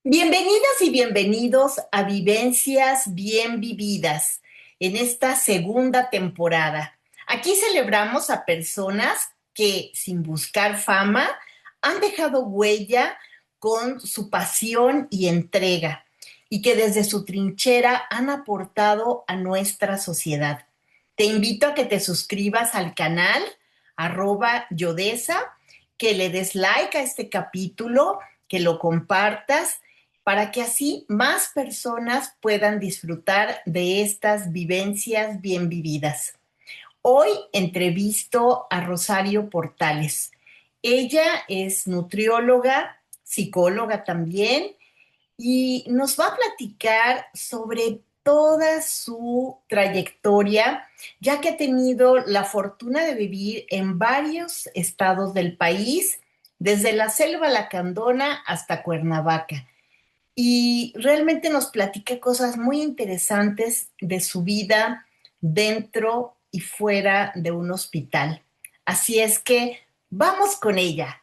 Bienvenidas y bienvenidos a Vivencias Bien Vividas en esta segunda temporada. Aquí celebramos a personas que, sin buscar fama, han dejado huella con su pasión y entrega y que desde su trinchera han aportado a nuestra sociedad. Te invito a que te suscribas al canal @Yodesa, que le des like a este capítulo, que lo compartas para que así más personas puedan disfrutar de estas vivencias bien vividas. Hoy entrevisto a Rosario Portales. Ella es nutrióloga, psicóloga también, y nos va a platicar sobre toda su trayectoria, ya que ha tenido la fortuna de vivir en varios estados del país, desde la selva lacandona hasta Cuernavaca, y realmente nos platica cosas muy interesantes de su vida dentro y fuera de un hospital. Así es que vamos con ella.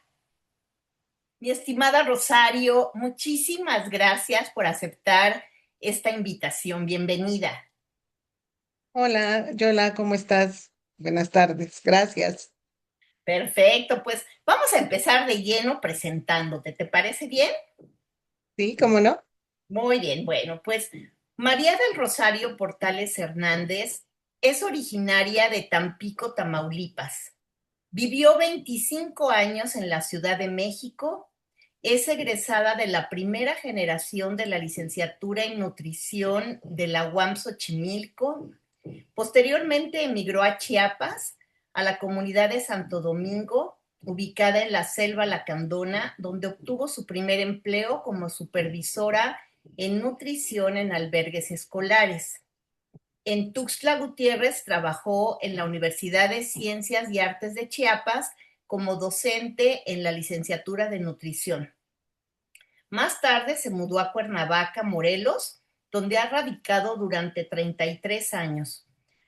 Mi estimada Rosario, muchísimas gracias por aceptar esta invitación. Bienvenida. Hola, Yola, ¿cómo estás? Buenas tardes, gracias. Perfecto, pues vamos a empezar de lleno presentándote. ¿Te parece bien? Sí, ¿cómo no? Muy bien, bueno, pues María del Rosario Portales Hernández es originaria de Tampico, Tamaulipas. Vivió 25 años en la Ciudad de México. Es egresada de la primera generación de la licenciatura en nutrición de la UAM Xochimilco. Posteriormente emigró a Chiapas, a la comunidad de Santo Domingo, ubicada en la selva lacandona, donde obtuvo su primer empleo como supervisora en nutrición en albergues escolares. En Tuxtla Gutiérrez trabajó en la Universidad de Ciencias y Artes de Chiapas como docente en la licenciatura de nutrición. Más tarde se mudó a Cuernavaca, Morelos, donde ha radicado durante 33 años.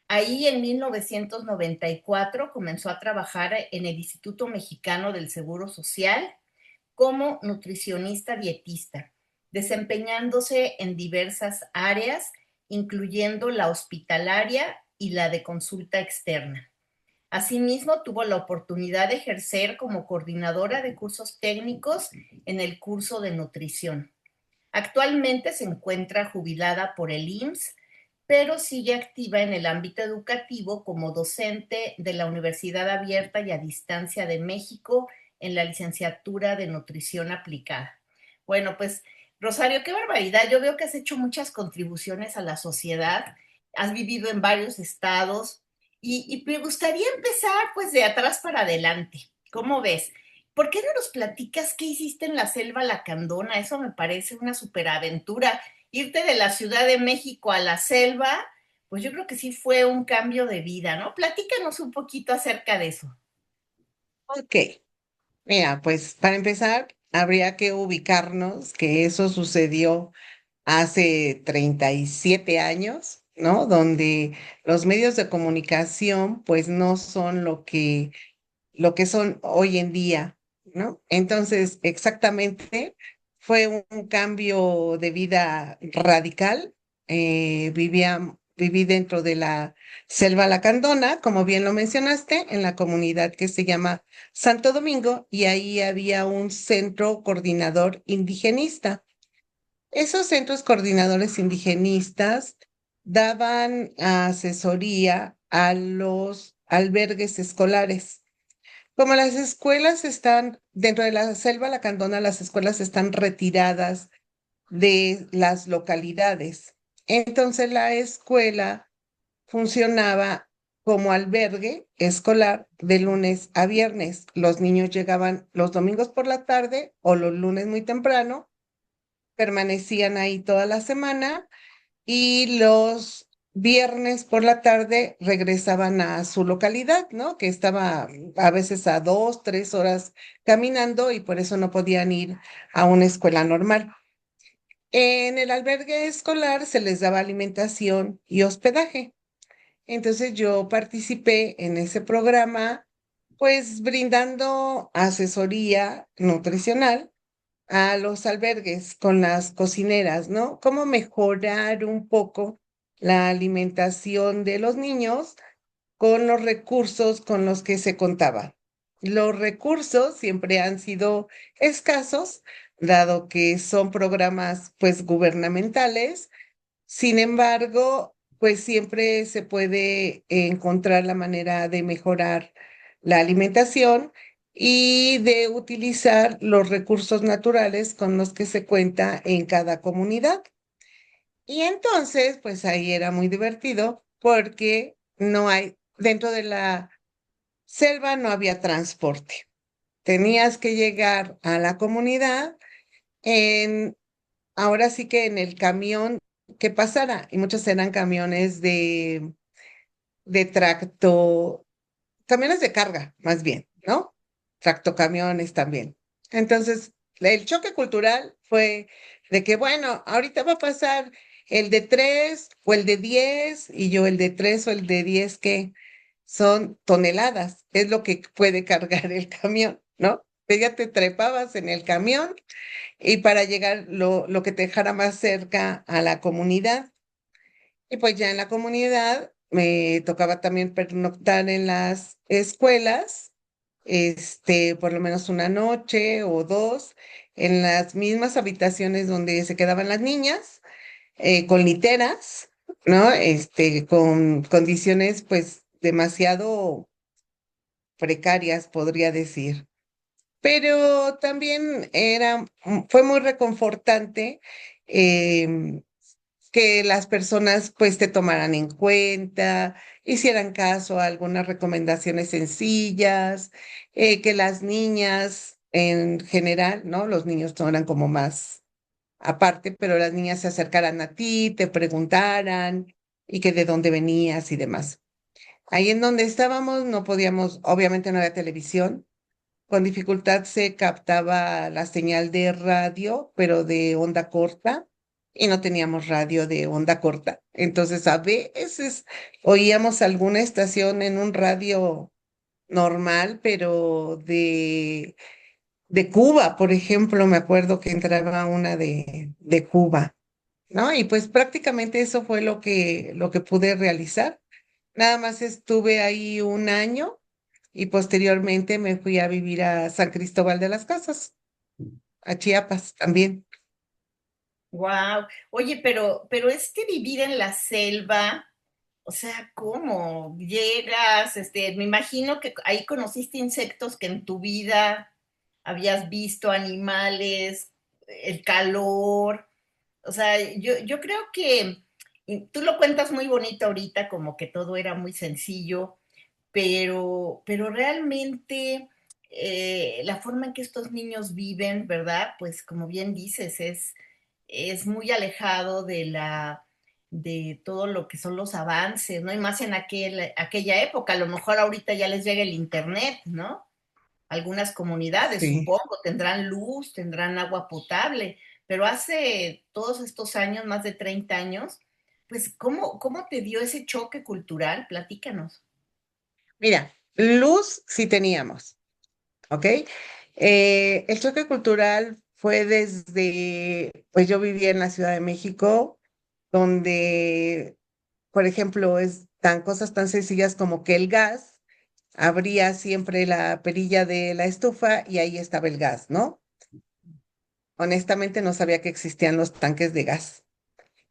Ahí en 1994 comenzó a trabajar en el Instituto Mexicano del Seguro Social como nutricionista dietista, desempeñándose en diversas áreas, incluyendo la hospitalaria y la de consulta externa. Asimismo, tuvo la oportunidad de ejercer como coordinadora de cursos técnicos en el curso de nutrición. Actualmente se encuentra jubilada por el IMSS, pero sigue activa en el ámbito educativo como docente de la Universidad Abierta y a Distancia de México en la licenciatura de Nutrición Aplicada. Bueno, pues Rosario, qué barbaridad. Yo veo que has hecho muchas contribuciones a la sociedad, has vivido en varios estados y me gustaría empezar pues de atrás para adelante. ¿Cómo ves? ¿Por qué no nos platicas qué hiciste en la selva lacandona? Eso me parece una superaventura. Irte de la Ciudad de México a la selva, pues yo creo que sí fue un cambio de vida, ¿no? Platícanos un poquito acerca de eso. Ok, mira, pues para empezar, habría que ubicarnos que eso sucedió hace 37 años, ¿no? Donde los medios de comunicación, pues no son lo que son hoy en día, ¿no? Entonces, exactamente, fue un cambio de vida radical. Viví dentro de la selva lacandona, como bien lo mencionaste, en la comunidad que se llama Santo Domingo, y ahí había un centro coordinador indigenista. Esos centros coordinadores indigenistas daban asesoría a los albergues escolares. Como las escuelas están dentro de la selva lacandona, las escuelas están retiradas de las localidades. Entonces la escuela funcionaba como albergue escolar de lunes a viernes. Los niños llegaban los domingos por la tarde o los lunes muy temprano, permanecían ahí toda la semana y los viernes por la tarde regresaban a su localidad, ¿no? Que estaba a veces a 2, 3 horas caminando y por eso no podían ir a una escuela normal. En el albergue escolar se les daba alimentación y hospedaje. Entonces yo participé en ese programa, pues brindando asesoría nutricional a los albergues con las cocineras, ¿no? Cómo mejorar un poco la alimentación de los niños con los recursos con los que se contaba. Los recursos siempre han sido escasos, dado que son programas pues gubernamentales. Sin embargo, pues siempre se puede encontrar la manera de mejorar la alimentación y de utilizar los recursos naturales con los que se cuenta en cada comunidad. Y entonces, pues ahí era muy divertido porque no hay, dentro de la selva no había transporte. Tenías que llegar a la comunidad en, ahora sí que en el camión que pasara, y muchos eran camiones de tracto, camiones de carga, más bien, ¿no? Tractocamiones también. Entonces, el choque cultural fue de que, bueno, ahorita va a pasar el de 3 o el de 10 y yo el de 3 o el de 10 que son toneladas, es lo que puede cargar el camión, ¿no? Pues ya te trepabas en el camión y para llegar lo que te dejara más cerca a la comunidad. Y pues ya en la comunidad me tocaba también pernoctar en las escuelas, por lo menos una noche o dos, en las mismas habitaciones donde se quedaban las niñas, con literas, ¿no? Con condiciones pues demasiado precarias, podría decir. Pero también fue muy reconfortante. em, que las personas pues te tomaran en cuenta, hicieran caso a algunas recomendaciones sencillas, que las niñas en general, ¿no? Los niños no eran como más aparte, pero las niñas se acercaran a ti, te preguntaran y que de dónde venías y demás. Ahí en donde estábamos no podíamos, obviamente no había televisión, con dificultad se captaba la señal de radio, pero de onda corta, y no teníamos radio de onda corta. Entonces, a veces oíamos alguna estación en un radio normal, pero de Cuba, por ejemplo, me acuerdo que entraba una de Cuba, ¿no? Y pues prácticamente eso fue lo que pude realizar. Nada más estuve ahí un año y posteriormente me fui a vivir a San Cristóbal de las Casas, a Chiapas también. Wow. Oye, pero es que vivir en la selva, o sea, ¿cómo llegas? Me imagino que ahí conociste insectos que en tu vida habías visto, animales, el calor. O sea, yo creo que y tú lo cuentas muy bonito ahorita, como que todo era muy sencillo, pero realmente la forma en que estos niños viven, ¿verdad? Pues como bien dices, es muy alejado de todo lo que son los avances, ¿no? Y más en aquella época, a lo mejor ahorita ya les llega el internet, ¿no? Algunas comunidades, Sí. supongo, tendrán luz, tendrán agua potable, pero hace todos estos años, más de 30 años, pues, ¿cómo te dio ese choque cultural? Platícanos. Mira, luz sí teníamos, ¿ok? El choque cultural fue desde, pues yo vivía en la Ciudad de México, donde, por ejemplo, es tan cosas tan sencillas como que el gas, abría siempre la perilla de la estufa y ahí estaba el gas, ¿no? Honestamente no sabía que existían los tanques de gas,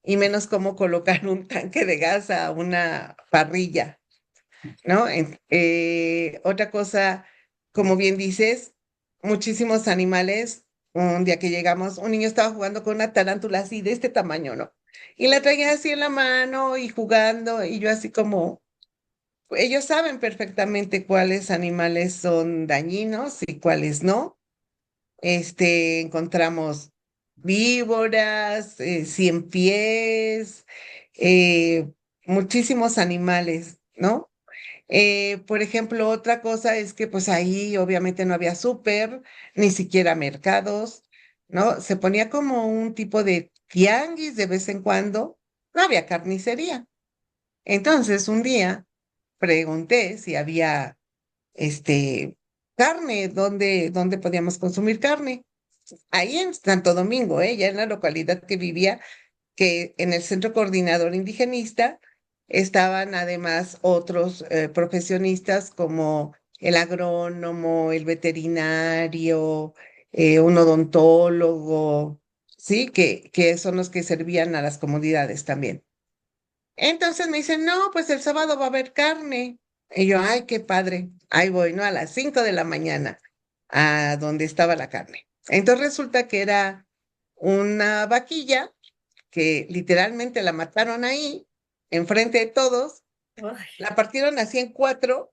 y menos cómo colocar un tanque de gas a una parrilla, ¿no? Otra cosa, como bien dices, muchísimos animales. Un día que llegamos, un niño estaba jugando con una tarántula así de este tamaño, ¿no? Y la traía así en la mano y jugando, y yo así como, ellos saben perfectamente cuáles animales son dañinos y cuáles no. Encontramos víboras, cien pies, eh, muchísimos animales, ¿no? Por ejemplo, otra cosa es que pues ahí obviamente no había súper, ni siquiera mercados, ¿no? Se ponía como un tipo de tianguis de vez en cuando, no había carnicería. Entonces, un día pregunté si había, carne, dónde podíamos consumir carne. ahí en Santo Domingo, ya en la localidad que vivía, que en el Centro Coordinador Indigenista estaban además otros profesionistas como el agrónomo, el veterinario, un odontólogo, sí, que son los que servían a las comunidades también. Entonces me dicen, no, pues el sábado va a haber carne. Y yo, ay, qué padre. Ahí voy, ¿no? A las 5 de la mañana, a donde estaba la carne. Entonces resulta que era una vaquilla que literalmente la mataron ahí, enfrente de todos, Ay, la partieron así en cuatro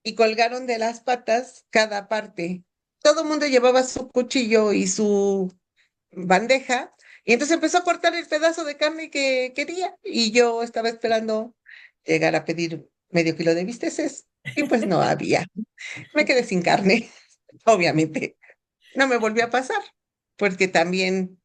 y colgaron de las patas cada parte. Todo el mundo llevaba su cuchillo y su bandeja, y entonces empezó a cortar el pedazo de carne que quería, y yo estaba esperando llegar a pedir medio kilo de bisteces, y pues no había. Me quedé sin carne, obviamente. No me volvió a pasar, porque también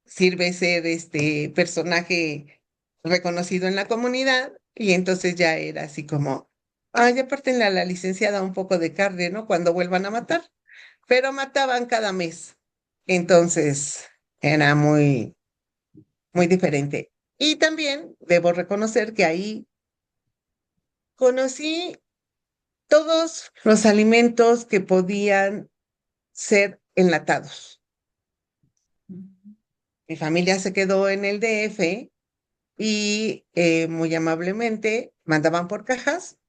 sirve ser este personaje reconocido en la comunidad, y entonces ya era así como, ay, apártenle a la licenciada un poco de carne, ¿no? Cuando vuelvan a matar, pero mataban cada mes. Entonces, era muy diferente. Y también debo reconocer que ahí conocí todos los alimentos que podían ser enlatados. Mi familia se quedó en el DF y muy amablemente mandaban por cajas.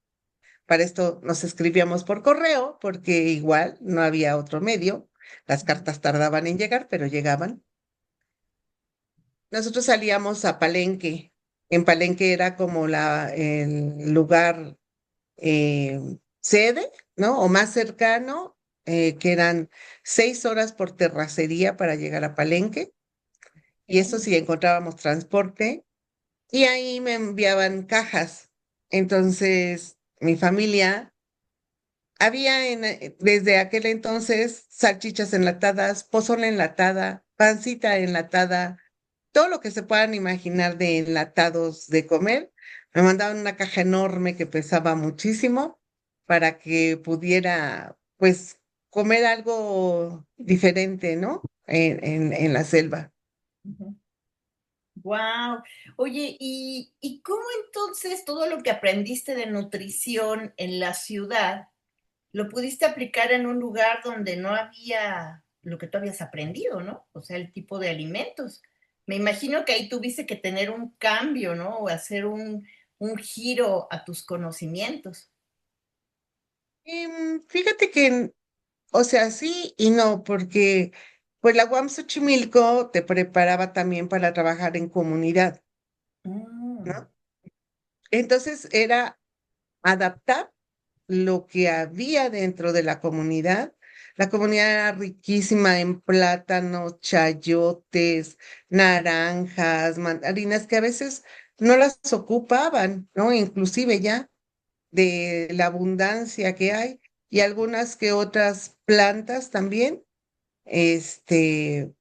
Para esto nos escribíamos por correo porque igual no había otro medio. Las cartas tardaban en llegar, pero llegaban. Nosotros salíamos a Palenque. En Palenque era como el lugar sede, ¿no? O más cercano, que eran 6 horas por terracería para llegar a Palenque. Y eso sí, encontrábamos transporte. Y ahí me enviaban cajas. Entonces, mi familia, había desde aquel entonces salchichas enlatadas, pozole enlatada, pancita enlatada, todo lo que se puedan imaginar de enlatados de comer. Me mandaban una caja enorme que pesaba muchísimo para que pudiera, pues, comer algo diferente, ¿no? En la selva. wow. Oye, ¿y cómo entonces todo lo que aprendiste de nutrición en la ciudad lo pudiste aplicar en un lugar donde no había lo que tú habías aprendido, ¿no? O sea, el tipo de alimentos. Me imagino que ahí tuviste que tener un cambio, ¿no? O hacer un giro a tus conocimientos. Fíjate que, o sea, sí y no, porque pues la UAM Xochimilco te preparaba también para trabajar en comunidad, Mm, ¿no? Entonces era adaptar lo que había dentro de la comunidad. La comunidad era riquísima en plátanos, chayotes, naranjas, mandarinas, que a veces no las ocupaban, ¿no? Inclusive ya de la abundancia que hay, y algunas que otras plantas también,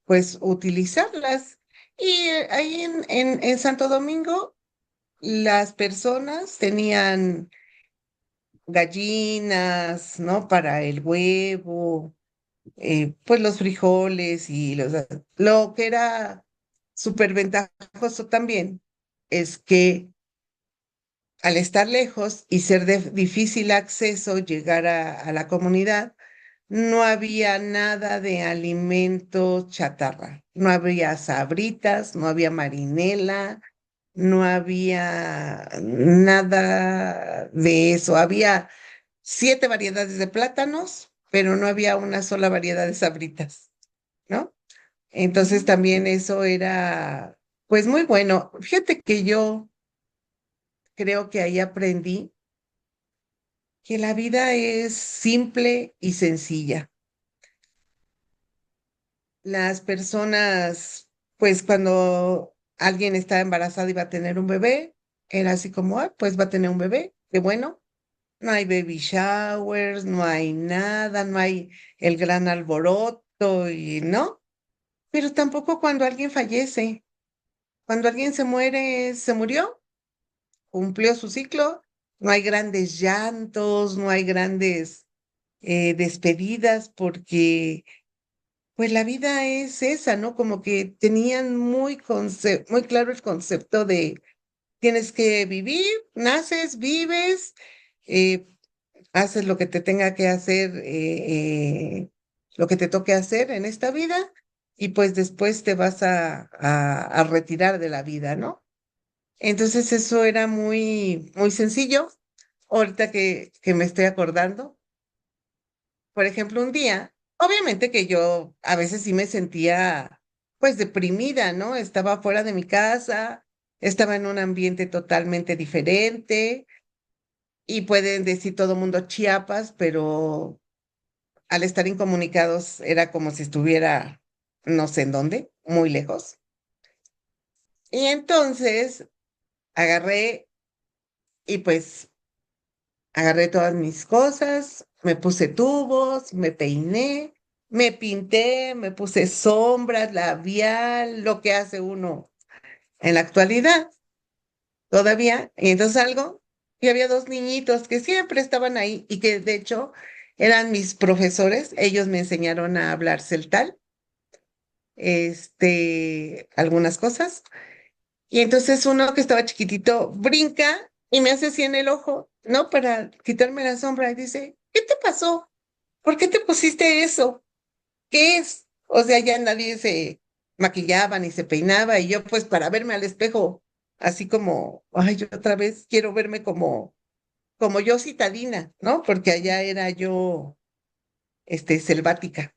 pues utilizarlas. Y ahí en Santo Domingo, las personas tenían gallinas, ¿no? Para el huevo, pues los frijoles y lo que era súper ventajoso también es que al estar lejos y ser de difícil acceso llegar a la comunidad, no había nada de alimentos chatarra. No había sabritas, no había marinela, no había nada de eso. Había 7 variedades de plátanos, pero no había una sola variedad de sabritas, ¿no? Entonces mm, también eso era, pues muy bueno. Fíjate que yo creo que ahí aprendí que la vida es simple y sencilla. Las personas, pues cuando alguien estaba embarazada y va a tener un bebé, era así como, ah, pues va a tener un bebé, qué bueno. No hay baby showers, no hay nada, no hay el gran alboroto y no. Pero tampoco cuando alguien fallece. Cuando alguien se muere, se murió, cumplió su ciclo. No hay grandes llantos, no hay grandes despedidas porque pues la vida es esa, ¿no? Como que tenían muy claro el concepto de tienes que vivir, naces, vives, eh, haces lo que te tenga que hacer, lo que te toque hacer en esta vida, y pues después te vas a retirar de la vida, ¿no? Entonces eso era muy sencillo. Ahorita que me estoy acordando, por ejemplo, un día, obviamente que yo a veces sí me sentía pues deprimida, ¿no? Estaba fuera de mi casa, estaba en un ambiente totalmente diferente y pueden decir todo mundo Chiapas, pero al estar incomunicados era como si estuviera no sé en dónde, muy lejos. Y entonces agarré y pues agarré todas mis cosas, me puse tubos, me peiné, me pinté, me puse sombras, labial, lo que hace uno en la actualidad todavía. Y entonces salgo y había dos niñitos que siempre estaban ahí y que de hecho eran mis profesores. Ellos me enseñaron a hablar celtal, algunas cosas. Y entonces uno que estaba chiquitito brinca y me hace así en el ojo, ¿no? Para quitarme la sombra y dice, ¿qué te pasó? ¿Por qué te pusiste eso? ¿Qué es? O sea, ya nadie se maquillaba ni se peinaba y yo pues para verme al espejo, así como, ay, yo otra vez quiero verme como yo citadina, ¿no? Porque allá era yo, selvática.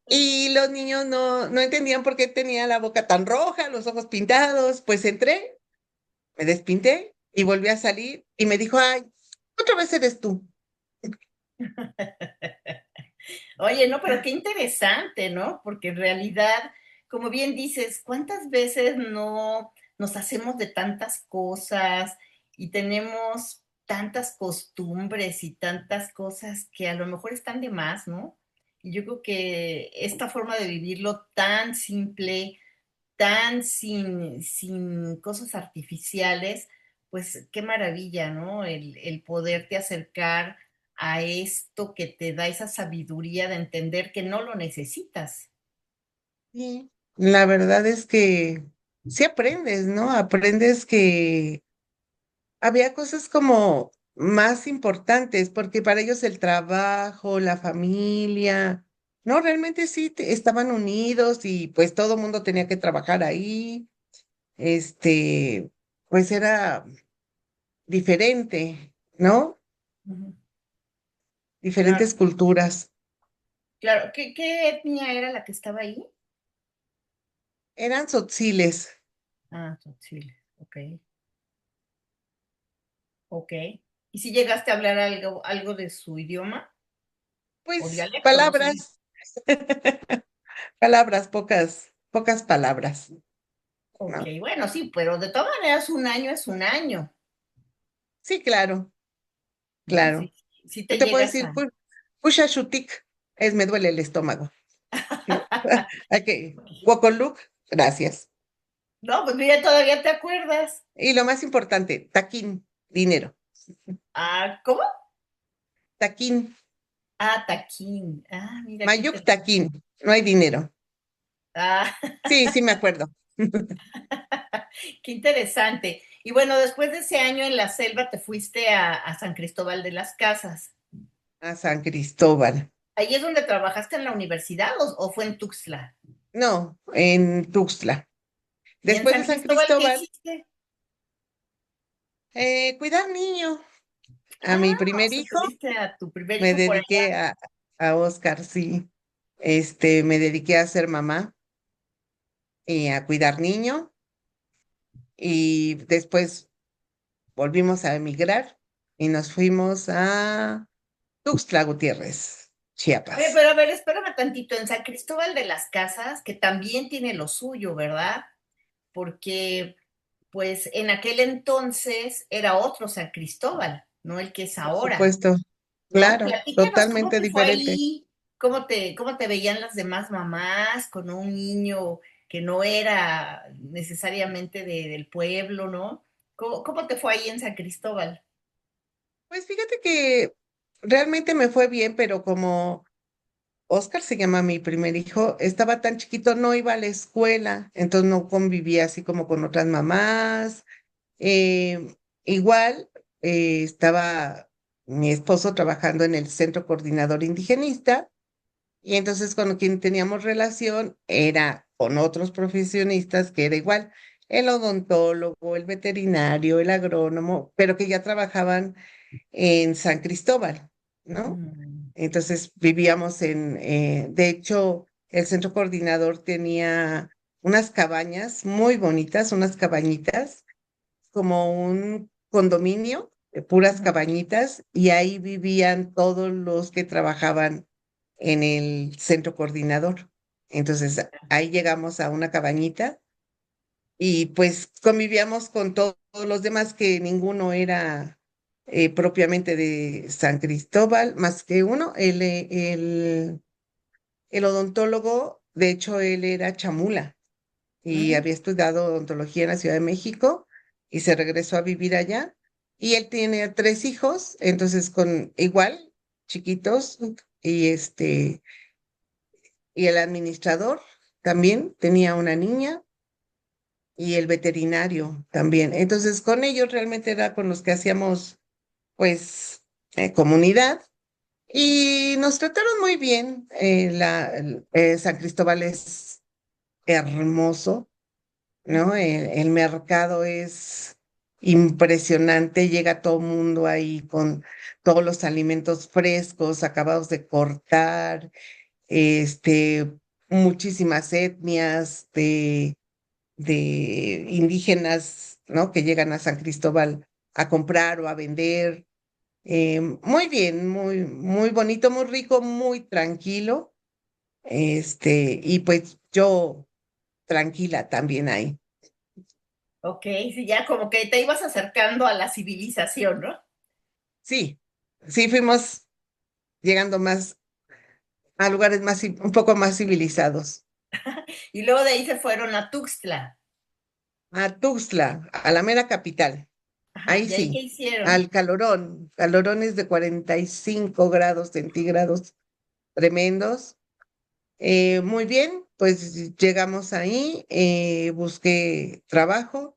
Y los niños no entendían por qué tenía la boca tan roja, los ojos pintados. Pues entré, me despinté y volví a salir y me dijo, ay, otra vez eres tú. Oye, no, pero qué interesante, ¿no? Porque en realidad, como bien dices, ¿cuántas veces no nos hacemos de tantas cosas y tenemos tantas costumbres y tantas cosas que a lo mejor están de más, ¿no? Y yo creo que esta forma de vivirlo tan simple, tan sin cosas artificiales, pues qué maravilla, ¿no? El poderte acercar a esto que te da esa sabiduría de entender que no lo necesitas. Y la verdad es que sí aprendes, ¿no? Aprendes que había cosas como más importantes, porque para ellos el trabajo, la familia, no, realmente sí estaban unidos y pues todo el mundo tenía que trabajar ahí, pues era diferente, ¿no? Ujú. Diferentes Claro, culturas. claro. ¿Qué etnia era la que estaba ahí? Eran tzotziles, Ah, Chile. Ok, ok. ¿Y si llegaste a hablar algo de su idioma o pues dialecto, no sé? palabras, palabras, pocas palabras, Ok, ¿no? bueno, sí, pero de todas maneras un año es un año, Sí, claro, ¿no? Sí, claro. sí Yo te te puedo llegas decir, a... pusha shutik, es me duele el estómago, ¿no? Hay que, wokoluk, gracias. No, pues mira, todavía te acuerdas. Y lo más importante, taquín, dinero. Ah, ¿cómo? Taquín, Ah, taquín. Ah, mira qué mayuk interesante. taquín, no hay dinero. Ah, Sí, sí me acuerdo. qué interesante. Y bueno, después de ese año en la selva te fuiste a San Cristóbal de las Casas. A San Cristóbal. ¿Ahí es donde trabajaste en la universidad o fue en Tuxtla? No, en Tuxtla. ¿Y en Después San de San Cristóbal qué Cristóbal, hiciste? cuidar niño. A Ah, mi o primer sea, hijo tuviste a tu primer me hijo por dediqué allá. a Oscar, sí. Me dediqué a ser mamá y a cuidar niño. Y después volvimos a emigrar y nos fuimos a Tuxtla Gutiérrez, Oye, Chiapas. pero a ver, espérame tantito. En San Cristóbal de las Casas, que también tiene lo suyo, ¿verdad? Porque pues en aquel entonces era otro San Cristóbal, no el que es Por ahora, supuesto, ¿no? claro, Platícanos cómo totalmente te fue diferente. ahí, cómo te veían las demás mamás con un niño que no era necesariamente del pueblo, ¿no? ¿Cómo te fue ahí en San Cristóbal? Pues fíjate que realmente me fue bien, pero como Oscar se llama mi primer hijo, estaba tan chiquito, no iba a la escuela, entonces no convivía así como con otras mamás. Igual estaba mi esposo trabajando en el Centro Coordinador Indigenista y entonces con quien teníamos relación era con otros profesionistas que era igual, el odontólogo, el veterinario, el agrónomo, pero que ya trabajaban en San Cristóbal, ¿no? Mm, Entonces vivíamos de hecho, el centro coordinador tenía unas cabañas muy bonitas, unas cabañitas, como un condominio de puras ujú. cabañitas, y ahí vivían todos los que trabajaban en el centro coordinador. Entonces ahí llegamos a una cabañita y pues convivíamos con todos los demás que ninguno era propiamente de San Cristóbal, más que uno, el odontólogo, de hecho él era chamula y Ujú. había estudiado odontología en la Ciudad de México y se regresó a vivir allá y él tiene tres hijos, entonces con igual, chiquitos, y y el administrador también tenía una niña y el veterinario también. Entonces, con ellos realmente era con los que hacíamos, pues, comunidad y nos trataron muy bien. San Cristóbal es hermoso, ¿no? Ujú. El mercado es impresionante, llega todo el mundo ahí con todos los alimentos frescos, acabados de cortar, este, muchísimas etnias de indígenas, ¿no? Que llegan a San Cristóbal a comprar o a vender. Muy bien, muy bonito, muy rico, muy tranquilo. Y pues yo tranquila también ahí. Ok, sí, ya como que te ibas acercando a la civilización, ¿no? Sí, sí fuimos llegando más a lugares más, un poco más civilizados. Y luego de ahí se fueron a Tuxtla. A Tuxtla, a la mera capital. Ajá, Ahí ¿y ahí qué sí, hicieron? al calorón, calorones de 45 grados centígrados tremendos. Muy bien, pues llegamos ahí, busqué trabajo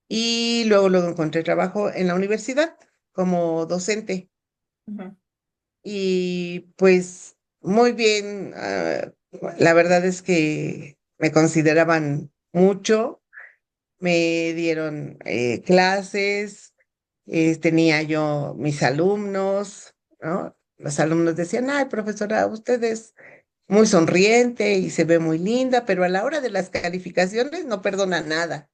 y luego encontré trabajo en la universidad como docente. Ujú. Y pues muy bien, la verdad es que me consideraban mucho, me dieron clases, tenía yo mis alumnos, ¿no? Los alumnos decían, ay, profesora, usted es muy sonriente y se ve muy linda, pero a la hora de las calificaciones no perdona nada.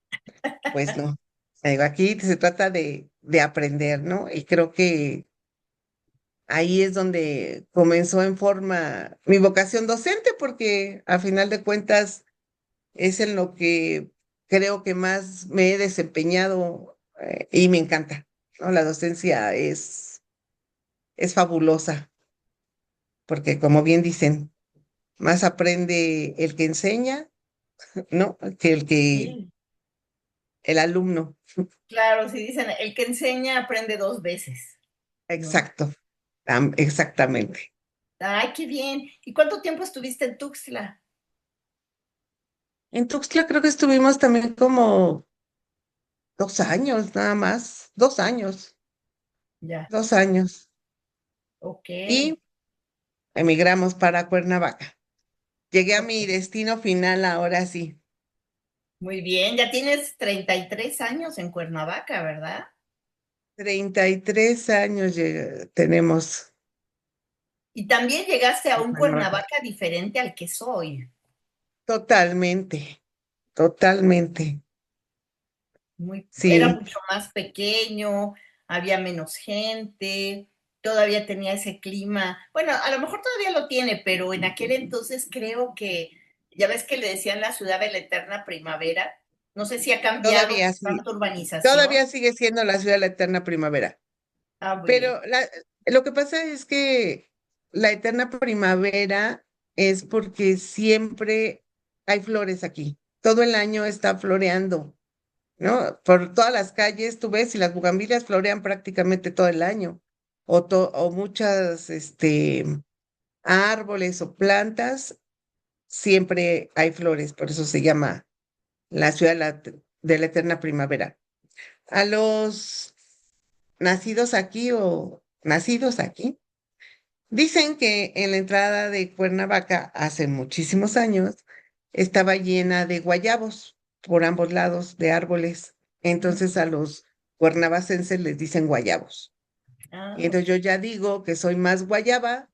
Pues no. Digo, aquí se trata de aprender, ¿no? Y creo que ahí es donde comenzó en forma mi vocación docente, porque a final de cuentas es en lo que creo que más me he desempeñado y me encanta, ¿no? La docencia es fabulosa, porque como bien dicen, más aprende el que enseña, ¿no? Que Sí, el alumno. claro, si dicen, el que enseña aprende dos veces, ¿no? Exacto, exactamente. Ay, qué bien. ¿Y cuánto tiempo estuviste en Tuxtla? En Tuxtla creo que estuvimos también como 2 años, nada más, 2 años, Ya, 2 años. ok, Y emigramos para Cuernavaca. Llegué a ok. mi destino final ahora sí. Muy bien, ya tienes 33 años en Cuernavaca, ¿verdad? 33 años tenemos Y también llegaste a en un Cuernavaca. Cuernavaca diferente al que soy. Totalmente, totalmente. Era Sí, mucho más pequeño, había menos gente, todavía tenía ese clima. Bueno, a lo mejor todavía lo tiene, pero en aquel entonces creo que, ya ves que le decían la ciudad de la eterna primavera. No sé si ha cambiado todavía sí, tanta urbanización. todavía sigue siendo la ciudad de la eterna primavera. Ah, muy bien. Pero lo que pasa es que la eterna primavera es porque siempre hay flores aquí. Todo el año está floreando, ¿no? Por todas las calles tú ves y las bugambilias florean prácticamente todo el año. O muchas, árboles o plantas, siempre hay flores, por eso se llama la ciudad de la eterna primavera. A los nacidos aquí o nacidos aquí, dicen que en la entrada de Cuernavaca hace muchísimos años estaba llena de guayabos por ambos lados de árboles. Entonces a los cuernavacenses les dicen guayabos. Y Ah, entonces yo ya digo que soy más guayaba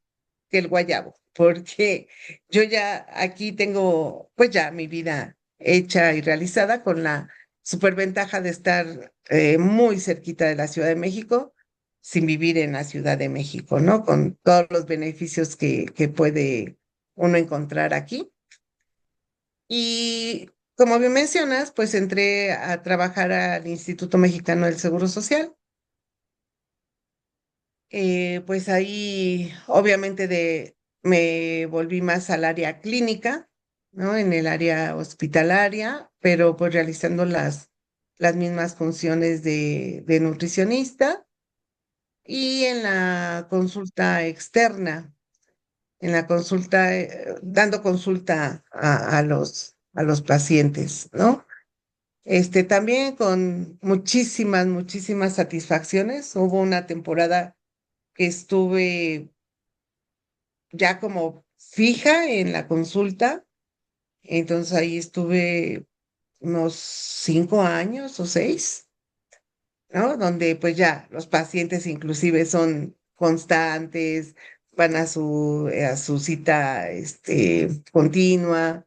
que el guayabo, porque yo ya aquí tengo pues ya mi vida hecha y realizada con la superventaja de estar muy cerquita de la Ciudad de México, sin vivir en la Ciudad de México, ¿no? Con todos los beneficios que puede uno encontrar aquí. Y como bien mencionas, pues entré a trabajar al Instituto Mexicano del Seguro Social. Pues ahí obviamente me volví más al área clínica, ¿no? En el área hospitalaria, pero pues realizando las mismas funciones de nutricionista y en la consulta externa, en la consulta, dando consulta a los pacientes, ¿no? También con muchísimas satisfacciones. Hubo una temporada que estuve ya como fija en la consulta, entonces ahí estuve unos 5 años o 6, ¿no? Donde pues ya los pacientes inclusive son constantes, van a su cita continua,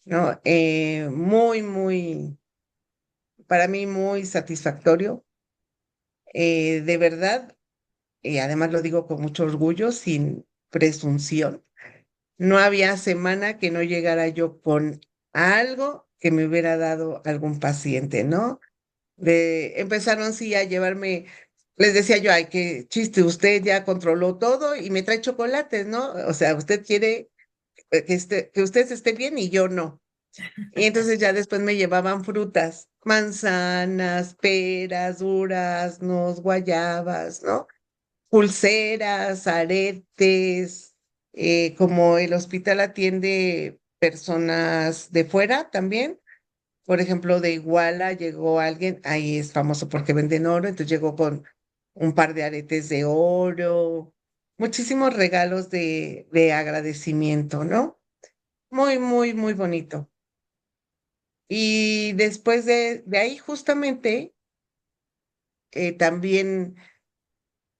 ¿no? Para mí muy satisfactorio, de verdad, y además lo digo con mucho orgullo, sin presunción. No había semana que no llegara yo con algo que me hubiera dado algún paciente, ¿no? Empezaron sí a llevarme, les decía yo, ay, qué chiste, usted ya controló todo y me trae chocolates, ¿no? O sea, usted quiere que usted esté bien y yo no. Y entonces ya después me llevaban frutas, manzanas, peras, duraznos, guayabas, ¿no? Pulseras, aretes, como el hospital atiende personas de fuera también. Por ejemplo, de Iguala llegó alguien, ahí es famoso porque venden oro, entonces llegó con un par de aretes de oro, muchísimos regalos de agradecimiento, ¿no? Muy bonito. Y después de ahí justamente también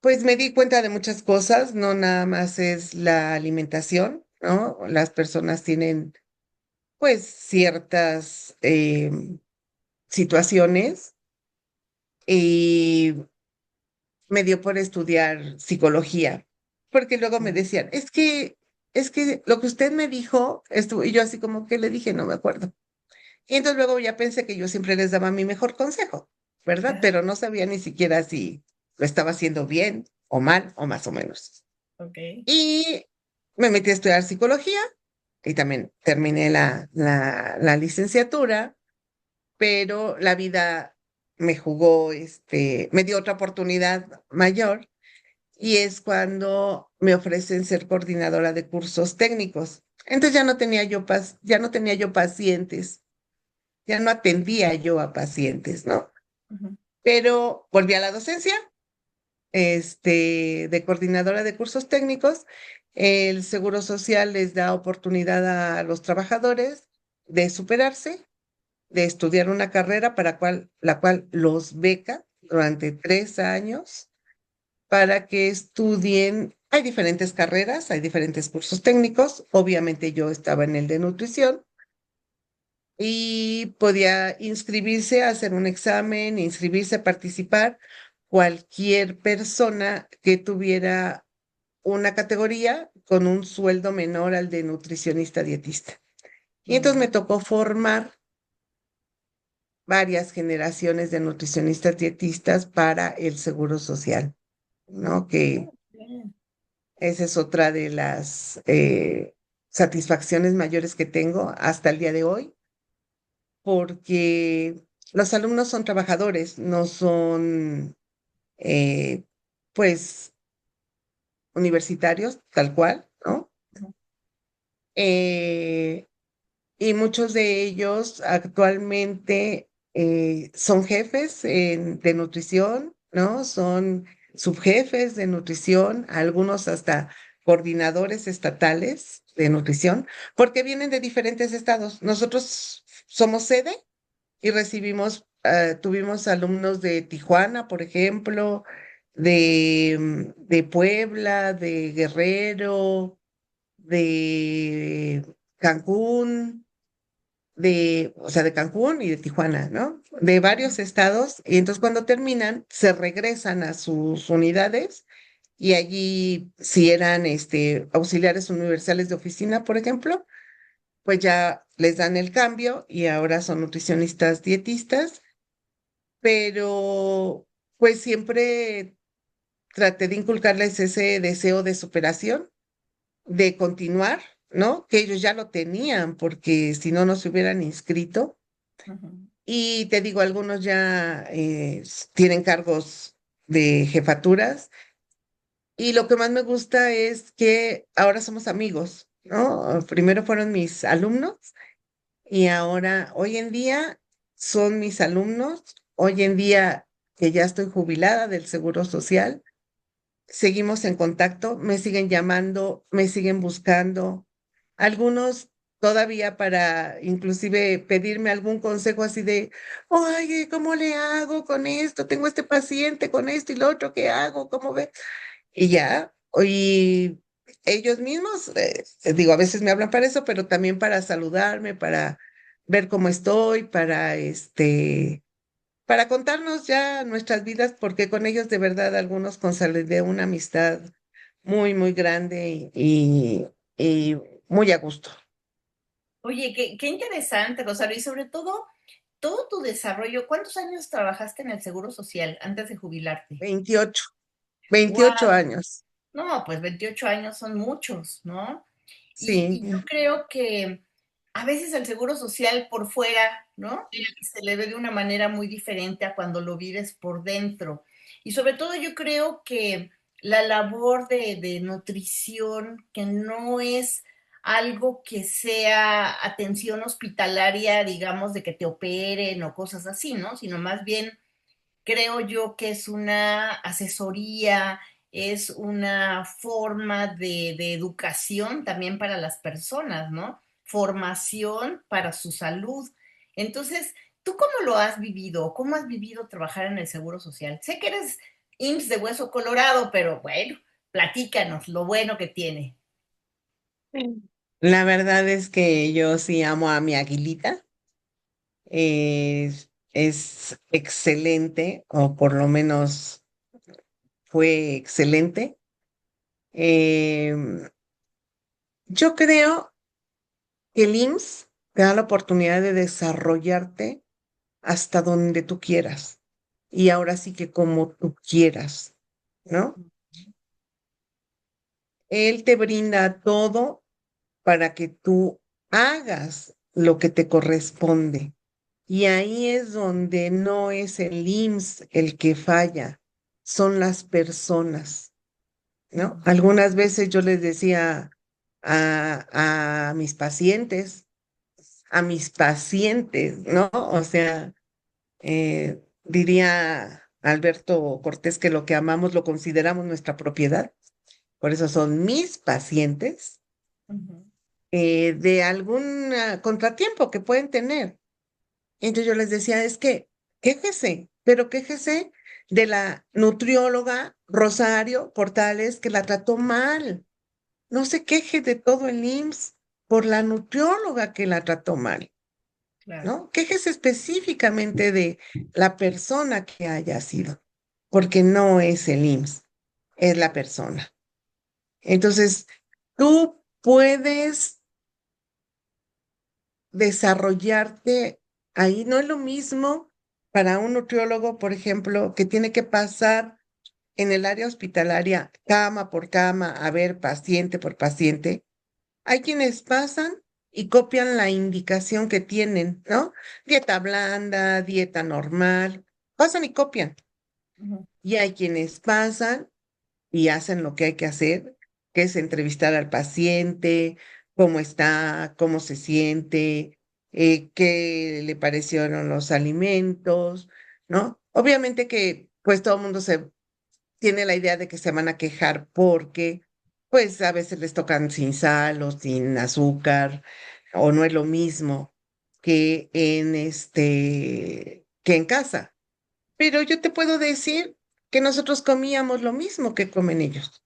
pues me di cuenta de muchas cosas, no nada más es la alimentación, ¿no? Las personas tienen pues ciertas situaciones y me dio por estudiar psicología, porque luego me decían, es que lo que usted me dijo, y yo así como que le dije, no me acuerdo. Y entonces luego ya pensé que yo siempre les daba mi mejor consejo, ¿verdad? ah, Pero no sabía ni siquiera si lo estaba haciendo bien o mal o más o menos. ok. Y me metí a estudiar psicología y también terminé la licenciatura, pero la vida me jugó, me dio otra oportunidad mayor y es cuando me ofrecen ser coordinadora de cursos técnicos. Entonces ya no tenía yo pacientes, ya no atendía yo a pacientes, ¿no? Ujú. Pero volví a la docencia, de coordinadora de cursos técnicos. El Seguro Social les da oportunidad a los trabajadores de superarse, de estudiar una carrera la cual los beca durante 3 años para que estudien. Hay diferentes carreras, hay diferentes cursos técnicos. Obviamente yo estaba en el de nutrición y podía inscribirse, hacer un examen, inscribirse, participar cualquier persona que tuviera una categoría con un sueldo menor al de nutricionista dietista. Y entonces me Mm, tocó formar varias generaciones de nutricionistas dietistas para el Seguro Social, ¿no? Que bien. esa es otra de las satisfacciones mayores que tengo hasta el día de hoy, porque los alumnos son trabajadores, no son, eh, pues, universitarios, tal cual, ¿no? eh, y muchos de ellos actualmente son jefes de nutrición, ¿no? Son subjefes de nutrición, algunos hasta coordinadores estatales de nutrición, porque vienen de diferentes estados. Nosotros somos sede y tuvimos alumnos de Tijuana, por ejemplo, de Puebla, de Guerrero, de Cancún, o sea, de Cancún y de Tijuana, ¿no? De varios estados, y entonces cuando terminan, se regresan a sus unidades y allí, si eran auxiliares universales de oficina, por ejemplo, pues ya les dan el cambio y ahora son nutricionistas dietistas, pero pues siempre traté de inculcarles ese deseo de superación, de continuar, ¿no? Que ellos ya lo tenían, porque si no, no se hubieran inscrito. Ujú. Y te digo, algunos ya tienen cargos de jefaturas. Y lo que más me gusta es que ahora somos amigos, ¿no? Primero fueron mis alumnos y ahora, hoy en día, son mis alumnos. Hoy en día que ya estoy jubilada del Seguro Social, seguimos en contacto, me siguen llamando, me siguen buscando, algunos todavía para inclusive pedirme algún consejo así de, oye, ¿cómo le hago con esto? Tengo este paciente con esto y lo otro, ¿qué hago? ¿Cómo ve? Y ya, y ellos mismos, digo, a veces me hablan para eso, pero también para saludarme, para ver cómo estoy, para contarnos ya nuestras vidas, porque con ellos de verdad algunos consolidé una amistad muy, muy grande y muy a gusto. Oye, qué interesante, Rosario, y sobre todo tu desarrollo. ¿Cuántos años trabajaste en el Seguro Social antes de jubilarte? 28, 28 ¡Wow! años. No, pues 28 años son muchos, ¿no? Y yo Sí, creo que a veces el seguro social por fuera, ¿no? Se le ve de una manera muy diferente a cuando lo vives por dentro. Y sobre todo yo creo que la labor de nutrición, que no es algo que sea atención hospitalaria, digamos, de que te operen o cosas así, ¿no? Sino más bien creo yo que es una asesoría, es una forma de educación también para las personas, ¿no? Formación para su salud. Entonces, ¿tú cómo lo has vivido? ¿Cómo has vivido trabajar en el Seguro Social? Sé que eres IMSS de Hueso Colorado, pero bueno, platícanos lo bueno que tiene. la verdad es que yo sí amo a mi aguilita. Es excelente, o por lo menos fue excelente. Em, yo creo que el IMSS te da la oportunidad de desarrollarte hasta donde tú quieras. Y ahora sí que como tú quieras, ¿no? Él te brinda todo para que tú hagas lo que te corresponde. Y ahí es donde no es el IMSS el que falla, son las personas, ¿no? Algunas veces yo les decía a mis pacientes, ¿no? O sea, diría Alberto Cortés que lo que amamos lo consideramos nuestra propiedad, por eso son mis pacientes, Ujú. de algún contratiempo que pueden tener. Entonces yo les decía, es que quéjese, pero quéjese de la nutrióloga Rosario Portales que la trató mal. No se queje de todo el IMSS por la nutrióloga que la trató mal, Claro. ¿no? Quéjese específicamente de la persona que haya sido, porque no es el IMSS, es la persona. Entonces, tú puedes desarrollarte ahí. No es lo mismo para un nutriólogo, por ejemplo, que tiene que pasar en el área hospitalaria cama por cama a ver paciente por paciente. Hay quienes pasan y copian la indicación que tienen, ¿no? Dieta blanda, dieta normal, pasan y copian. Ujú. Y hay quienes pasan y hacen lo que hay que hacer, que es entrevistar al paciente, cómo está, cómo se siente, qué le parecieron los alimentos, ¿no? Obviamente que pues todo el mundo se tiene la idea de que se van a quejar porque pues a veces les tocan sin sal o sin azúcar o no es lo mismo que en casa. Pero yo te puedo decir que nosotros comíamos lo mismo que comen ellos.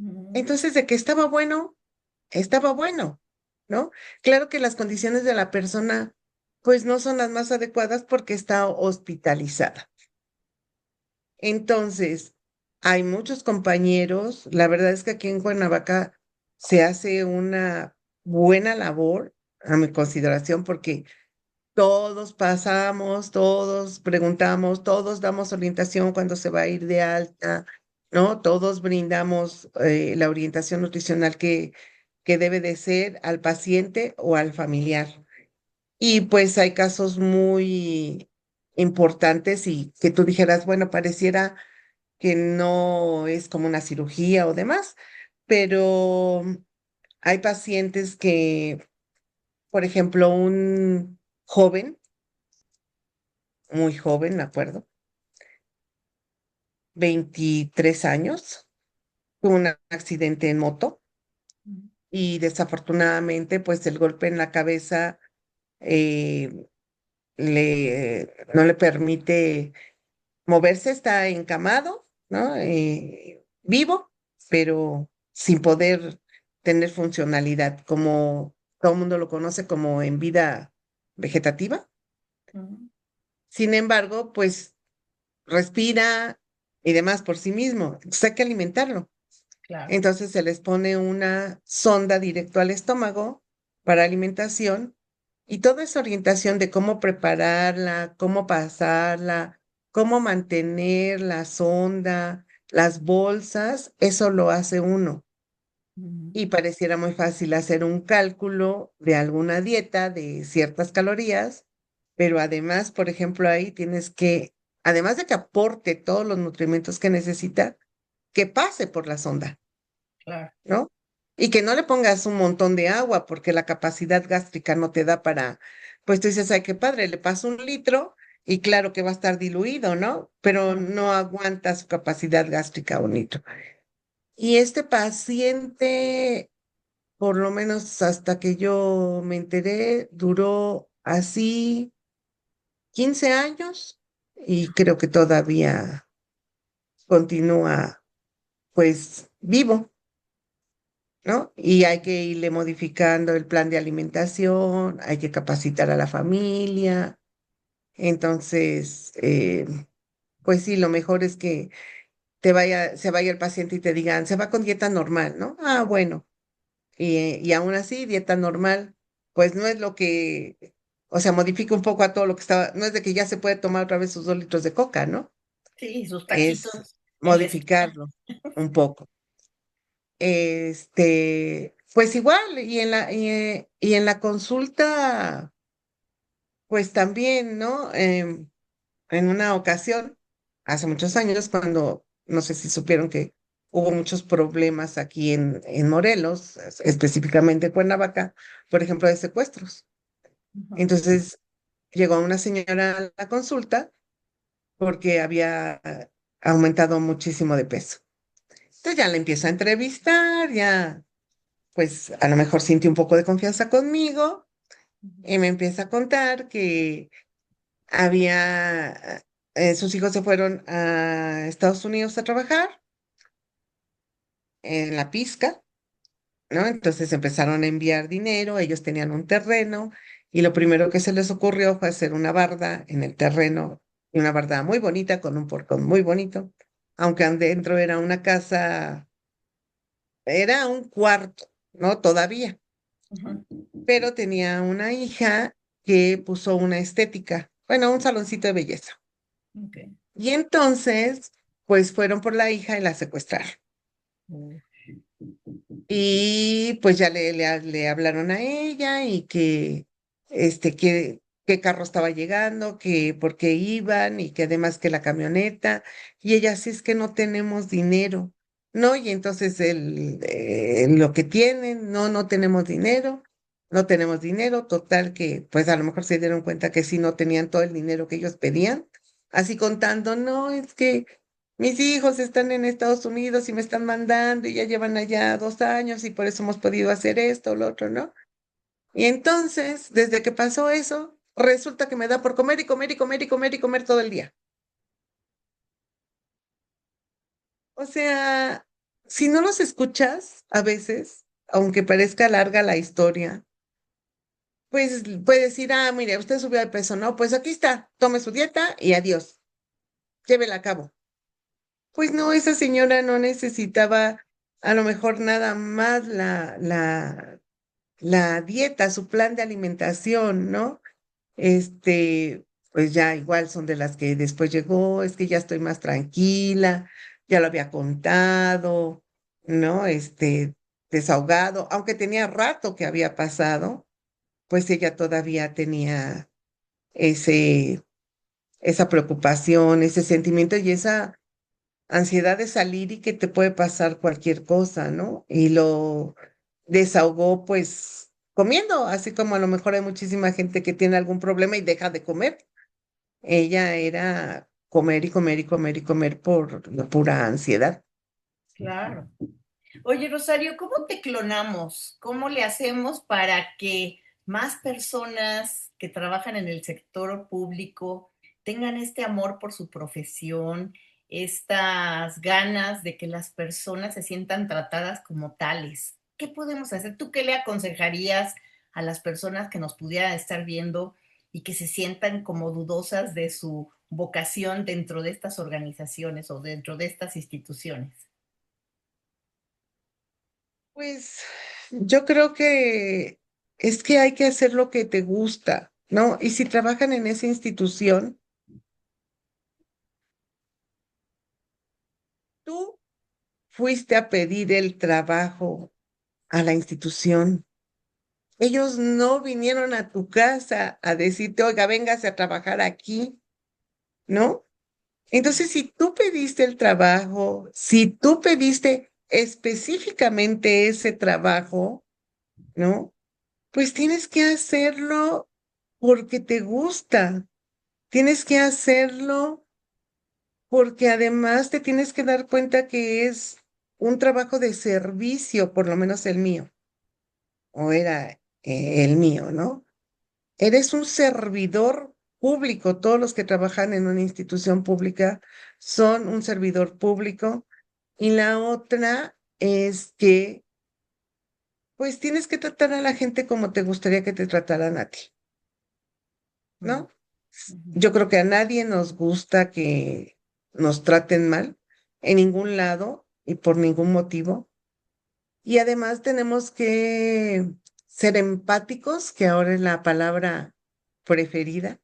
Mm, Entonces, de que estaba bueno, ¿no? Claro que las condiciones de la persona, pues no son las más adecuadas porque está hospitalizada. Entonces, hay muchos compañeros, la verdad es que aquí en Cuernavaca se hace una buena labor, a mi consideración, porque todos pasamos, todos preguntamos, todos damos orientación cuando se va a ir de alta, ¿no? Todos brindamos la orientación nutricional que debe de ser al paciente o al familiar. Y pues hay casos muy importantes y que tú dijeras, bueno, pareciera que no es como una cirugía o demás, pero hay pacientes que, por ejemplo, un joven, muy joven, me acuerdo, 23 años, tuvo un accidente en moto mm, y desafortunadamente, pues el golpe en la cabeza eh, no le permite moverse, está encamado, ¿no? Vivo, pero sin poder tener funcionalidad, como todo el mundo lo conoce como en vida vegetativa. mm, Sin embargo, pues respira y demás por sí mismo. Entonces hay que alimentarlo. claro. Entonces se les pone una sonda directo al estómago para alimentación y toda esa orientación de cómo prepararla, cómo pasarla, cómo mantener la sonda, las bolsas, eso lo hace uno. Mm, Y pareciera muy fácil hacer un cálculo de alguna dieta de ciertas calorías, pero además, por ejemplo, ahí tienes que, además de que aporte todos los nutrimentos que necesita, que pase por la sonda. claro. ¿No? Y que no le pongas un montón de agua porque la capacidad gástrica no te da para, pues tú dices, ay, qué padre, le paso 1 litro y claro que va a estar diluido, ¿no? Pero Mm, no aguanta su capacidad gástrica 1 litro. Y este paciente, por lo menos hasta que yo me enteré, duró así 15 años y creo que todavía continúa, pues, vivo. ¿No? Y hay que irle modificando el plan de alimentación, hay que capacitar a la familia. Entonces, pues sí, lo mejor es que se vaya el paciente y te digan, se va con dieta normal, ¿no? Ah, bueno. Y aún así, dieta normal, pues no es lo que, o sea, modifica un poco a todo lo que estaba, no es de que ya se puede tomar otra vez sus 2 litros de coca, ¿no? sí, sus Es taquitos en la esquina. modificarlo un poco. Pues igual, y en la consulta, pues también, ¿no? En una ocasión, hace muchos años, cuando no sé si supieron que hubo muchos problemas aquí en Morelos, específicamente en Cuernavaca, por ejemplo, de secuestros. Ujú, Entonces llegó una señora a la consulta porque había aumentado muchísimo de peso. Entonces ya la empiezo a entrevistar, ya pues a lo mejor sintió un poco de confianza conmigo ujú, y me empieza a contar que sus hijos se fueron a Estados Unidos a trabajar en la pizca, ¿no? Entonces empezaron a enviar dinero, ellos tenían un terreno y lo primero que se les ocurrió fue hacer una barda en el terreno, y una barda muy bonita con un portón muy bonito, aunque adentro era una casa, era un cuarto, ¿no? Todavía. ujú, Pero tenía una hija que puso una estética, bueno, un saloncito de belleza. ok. Y entonces, pues fueron por la hija y la secuestraron. Mm, Y pues ya le hablaron a ella y qué carro estaba llegando, que por qué iban y que además que la camioneta. Y ella, sí es que no tenemos dinero. ¿no? Y entonces lo que tienen, no, no tenemos dinero, total que pues a lo mejor se dieron cuenta que sí no tenían todo el dinero que ellos pedían, así contando, no, es que mis hijos están en Estados Unidos y me están mandando y ya llevan allá 2 años y por eso hemos podido hacer esto o lo otro, ¿no? Y entonces, desde que pasó eso, resulta que me da por comer y comer y comer y comer y comer todo el día. O sea, si no los escuchas a veces, aunque parezca larga la historia, pues puedes decir, ah, mire, usted subió de peso, no, pues aquí está, tome su dieta y adiós, llévela a cabo. Pues no, esa señora no necesitaba a lo mejor nada más la dieta, su plan de alimentación, ¿no? Pues ya igual son de las que después llegó, es que ya estoy más tranquila, ya lo había contado, ¿no? Desahogado, aunque tenía rato que había pasado, pues ella todavía tenía ese, esa preocupación, ese sentimiento y esa ansiedad de salir y que te puede pasar cualquier cosa, ¿no? Y lo desahogó pues comiendo, así como a lo mejor hay muchísima gente que tiene algún problema y deja de comer. Ella era comer y comer y comer y comer por la pura ansiedad. Claro. Oye, Rosario, ¿cómo te clonamos? ¿Cómo le hacemos para que más personas que trabajan en el sector público tengan este amor por su profesión, estas ganas de que las personas se sientan tratadas como tales? ¿Qué podemos hacer? ¿Tú qué le aconsejarías a las personas que nos pudieran estar viendo y que se sientan como dudosas de su vocación dentro de estas organizaciones o dentro de estas instituciones? Pues yo creo que es que hay que hacer lo que te gusta, ¿no? Y si trabajan en esa institución, tú fuiste a pedir el trabajo a la institución. Ellos no vinieron a tu casa a decirte, oiga, véngase a trabajar aquí, ¿no? Entonces, si tú pediste el trabajo, si tú pediste específicamente ese trabajo, ¿no? Pues tienes que hacerlo porque te gusta. Tienes que hacerlo porque además te tienes que dar cuenta que es un trabajo de servicio, por lo menos el mío, o era el mío, ¿no? Eres un servidor público. Todos los que trabajan en una institución pública son un servidor público. Y la otra es que, pues tienes que tratar a la gente como te gustaría que te trataran a ti, Uh ¿no? -huh. Yo creo que a nadie nos gusta que nos traten mal en ningún lado y por ningún motivo. Y además tenemos que ser empáticos, que ahora es la palabra preferida,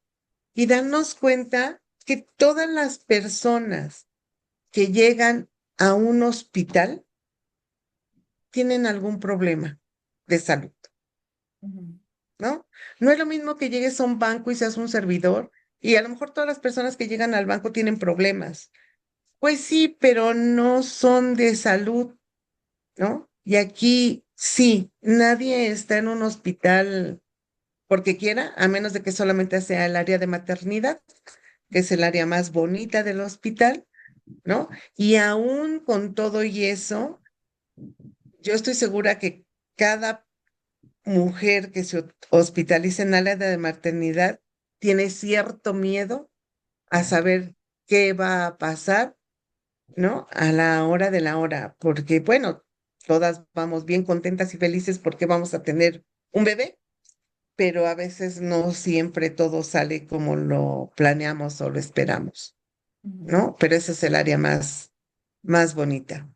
y darnos cuenta que todas las personas que llegan a un hospital tienen algún problema de salud, Uh -huh. ¿no? No es lo mismo que llegues a un banco y seas un servidor, y a lo mejor todas las personas que llegan al banco tienen problemas. Pues sí, pero no son de salud, ¿no? Y aquí sí, nadie está en un hospital porque quiera, a menos de que solamente sea el área de maternidad, que es el área más bonita del hospital, ¿no? Y aún con todo y eso, yo estoy segura que cada mujer que se hospitaliza en el área de maternidad tiene cierto miedo a saber qué va a pasar, ¿no? A la hora de la hora, porque bueno, todas vamos bien contentas y felices porque vamos a tener un bebé, pero a veces no siempre todo sale como lo planeamos o lo esperamos, Uh -huh. ¿no? Pero ese es el área más bonita.